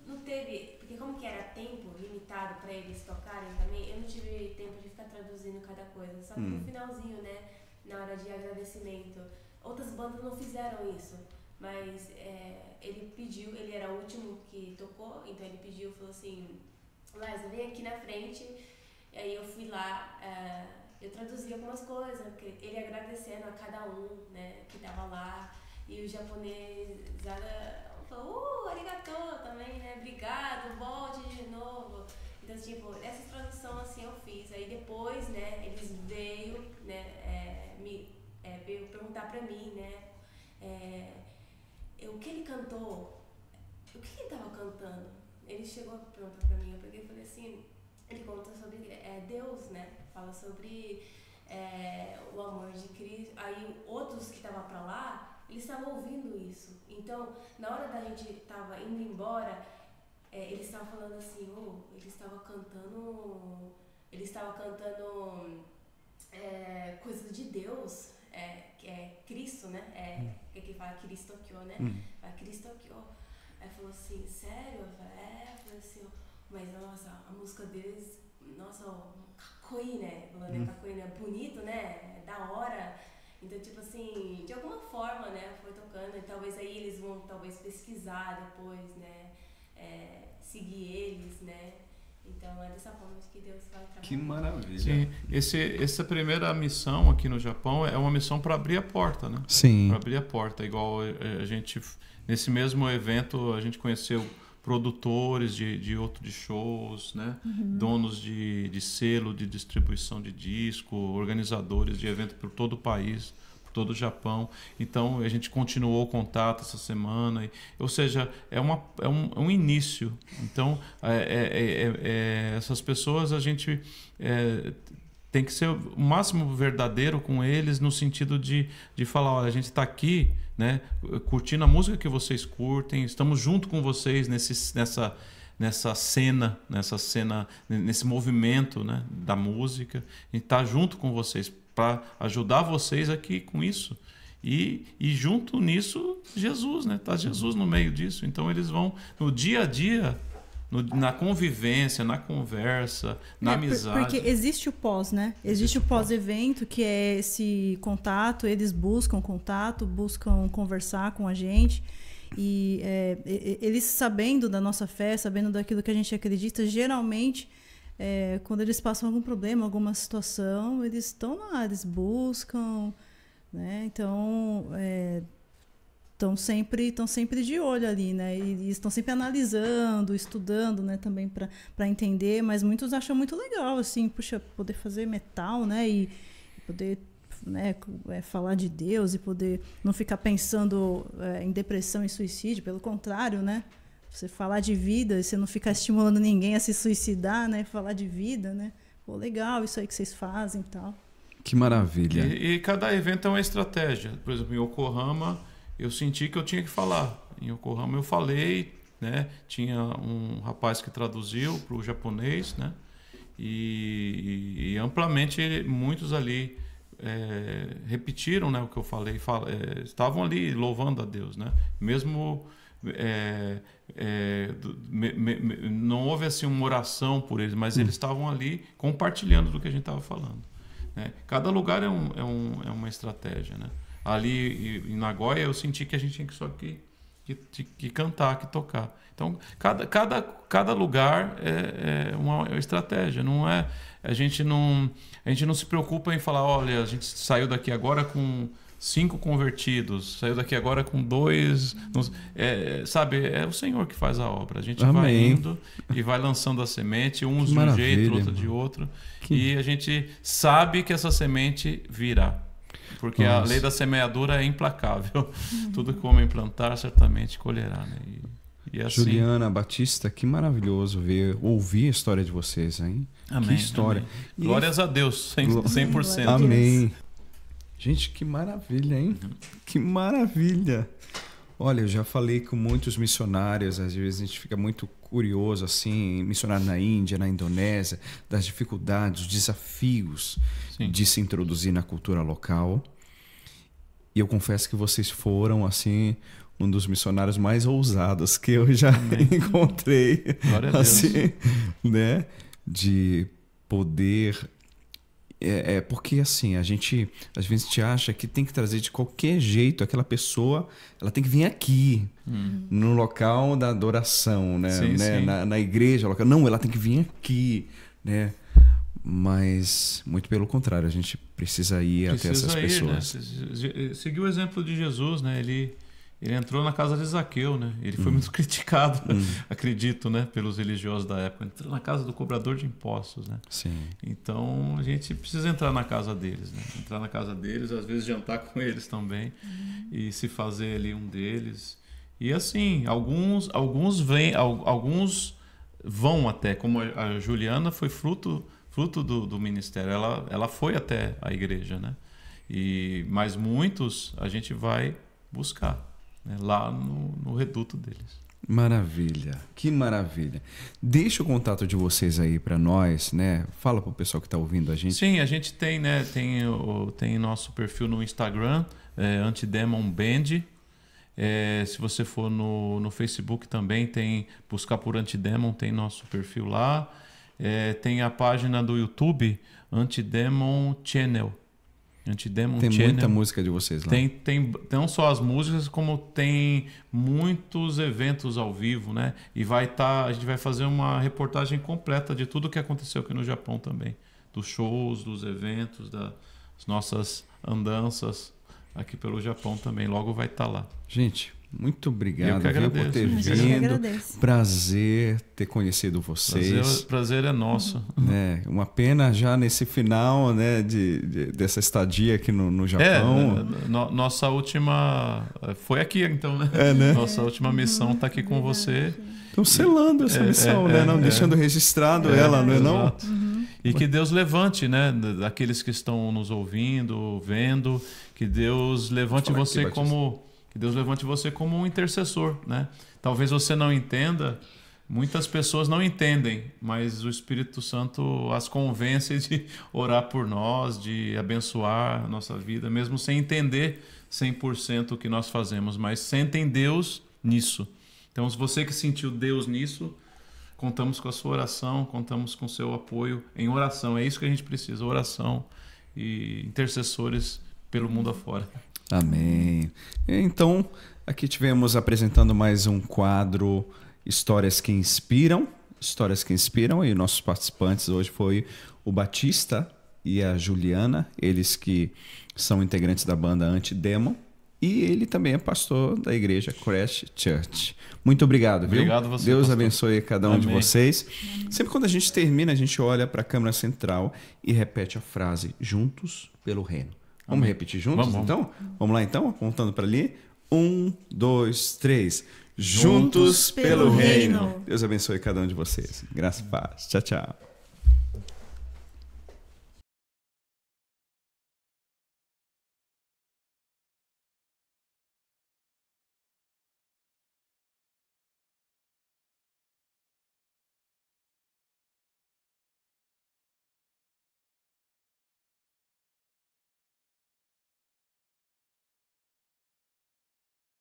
não teve, porque como que era tempo limitado para eles tocarem também, eu não tive tempo de ficar traduzindo cada coisa. Só que no finalzinho, né? Na hora de agradecimento. Outras bandas não fizeram isso, mas ele pediu, ele era o último que tocou, então ele pediu, falou assim, Laísa, vem aqui na frente. E aí eu fui lá, eu traduzi algumas coisas, porque ele agradecendo a cada um, né, que tava lá, e o japonês falou, arigato também, né, obrigado, volte de novo. Então, tipo, essa tradução assim eu fiz, aí depois, né, eles veio, né, veio perguntar pra mim, né, o que ele cantou, o que ele tava cantando. Ele chegou a perguntar pra mim, eu peguei e falei assim, ele conta sobre Deus, né, fala sobre o amor de Cristo. Aí outros que estavam pra lá, eles estavam ouvindo isso. Então, na hora da gente tava indo embora, eles estavam falando assim, eles estavam cantando coisas de Deus, que é Cristo, né? Que fala Kristokyo, né? Fala Kristokyo. Aí falou assim, sério? Eu falei assim, mas nossa, a música deles, nossa, kakoi, né? Falando kakoi, né? Bonito, né? Da hora. Então, tipo assim, de alguma forma, né? Foi tocando, e talvez aí eles vão pesquisar depois, né? Seguir eles, né? Então é dessa forma que Deus vai trabalhar. Que maravilha. Sim, essa primeira missão aqui no Japão é uma missão para abrir a porta, né? Sim. Para abrir a porta, igual a gente nesse mesmo evento a gente conheceu produtores de outros shows, né? Donos de selo de distribuição de disco, organizadores de evento por todo o país, por todo o Japão. Então a gente continuou o contato essa semana, ou seja, é um início. Então essas pessoas a gente tem que ser o máximo verdadeiro com eles, no sentido de falar, olha, a gente está aqui, né, curtindo a música que vocês curtem, estamos junto com vocês nessa cena, nesse movimento, né, da música. A gente está junto com vocês para ajudar vocês aqui com isso. E junto nisso, Jesus, né? Tá Jesus no meio disso. Então eles vão no dia a dia, na convivência, na conversa, na amizade. Porque existe o pós, né? Existe o pós-evento, que é esse contato, eles buscam contato, buscam conversar com a gente. E eles, sabendo da nossa fé, sabendo daquilo que a gente acredita, geralmente, quando eles passam algum problema, alguma situação, eles estão lá, eles buscam, né? Então, estão sempre de olho ali, né? E estão sempre analisando, estudando, né? Também para entender, mas muitos acham muito legal, assim, puxa, poder fazer metal, né? E poder, né, falar de Deus e poder não ficar pensando em depressão e suicídio, pelo contrário, né? Você falar de vida, você não ficar estimulando ninguém a se suicidar, né? Falar de vida, né? Pô, legal isso aí que vocês fazem e tal. Que maravilha. E cada evento é uma estratégia. Por exemplo, em Yokohama, eu senti que eu tinha que falar. Em Yokohama eu falei, né? Tinha um rapaz que traduziu para o japonês, né? E amplamente muitos ali repetiram, né, o que eu falei, estavam ali louvando a Deus, né? Mesmo não houve assim uma oração por eles, mas eles estavam ali compartilhando do que a gente estava falando, né? Cada lugar é uma estratégia, né? Ali em Nagoya eu senti que a gente tinha que cantar, que tocar. Então cada lugar é uma estratégia. Não é, a gente não se preocupa em falar, olha, a gente saiu daqui agora com 5 convertidos, saiu daqui agora com 2, sabe? É o Senhor que faz a obra. A gente vai indo e vai lançando a semente, uns de um jeito, outro de outro, e a gente sabe que essa semente virá. Porque a lei da semeadura é implacável. Tudo que o homem plantar, certamente colherá, né? E assim... Juliana Batista, que maravilhoso ouvir a história de vocês, hein? Amém, que história. Amém. Glórias a Deus, 100%. Amém. Gente, que maravilha, hein? Que maravilha. Olha, eu já falei com muitos missionários, às vezes a gente fica muito curioso, assim, missionário na Índia, na Indonésia, das dificuldades, dos desafios de se introduzir na cultura local. E eu confesso que vocês foram, assim, um dos missionários mais ousados que eu já encontrei. Glória a Deus. Assim, né? De poder... porque assim, a gente às vezes acha que tem que trazer de qualquer jeito aquela pessoa, ela tem que vir aqui, no local da adoração, né? Sim, né? sim. Na igreja local. Não, ela tem que vir aqui, né? Mas muito pelo contrário, a gente precisa ir até essas pessoas. Né? Seguir o exemplo de Jesus, né? Ele entrou na casa de Zaqueu, né? Ele foi muito criticado, acredito, né? Pelos religiosos da época. Entrou na casa do cobrador de impostos, né? Sim. Então a gente precisa entrar na casa deles, né? Entrar na casa deles, às vezes jantar com eles também e se fazer ali um deles. E assim, alguns vão até, como a Juliana foi fruto do ministério. Ela foi até a igreja, né? Mas muitos a gente vai buscar, né? Lá no reduto deles. Maravilha, que maravilha. Deixa o contato de vocês aí para nós, né? Fala para o pessoal que está ouvindo a gente. Sim, a gente tem, né? Tem nosso perfil no Instagram, Antidemon Band. Se você for no Facebook também, buscar por Antidemon, tem nosso perfil lá. Tem a página do YouTube, Antidemon Channel. Tem muita música de vocês lá. Tem não só as músicas, como tem muitos eventos ao vivo, né? E a gente vai fazer uma reportagem completa de tudo o que aconteceu aqui no Japão também. Dos shows, dos eventos, das nossas andanças aqui pelo Japão também. Logo vai estar lá. Gente, muito obrigado por ter vindo. Prazer ter conhecido vocês. Prazer é nosso. Uma pena já nesse final, né, dessa estadia aqui no Japão. Nossa última... Foi aqui, então, né? Né? Nossa última missão está aqui com você. Estão selando essa missão, né? Deixando registrado ela, não é não? E que Deus levante, né, daqueles que estão nos ouvindo, vendo, que Deus levante você como um intercessor, né? Talvez você não entenda, muitas pessoas não entendem, mas o Espírito Santo as convence de orar por nós, de abençoar a nossa vida, mesmo sem entender 100% o que nós fazemos, mas sentem Deus nisso. Então, se você que sentiu Deus nisso, contamos com a sua oração, contamos com o seu apoio em oração. É isso que a gente precisa, oração e intercessores pelo mundo afora. Amém. Então, aqui tivemos apresentando mais um quadro Histórias que Inspiram. Histórias que Inspiram. E nossos participantes hoje foi o Batista e a Juliana, eles que são integrantes da banda Antidemon. E ele também é pastor da igreja Crash Church. Muito obrigado, viu? Obrigado você, Deus pastor. Abençoe cada um Amém. de vocês. Sempre quando a gente termina, a gente olha para a câmera central e repete a frase Juntos pelo Reino. Vamos repetir juntos, então? Vamos lá, então? Apontando para ali. 1, 2, 3. Juntos pelo reino. Deus abençoe cada um de vocês. Graça e paz. Tchau, tchau.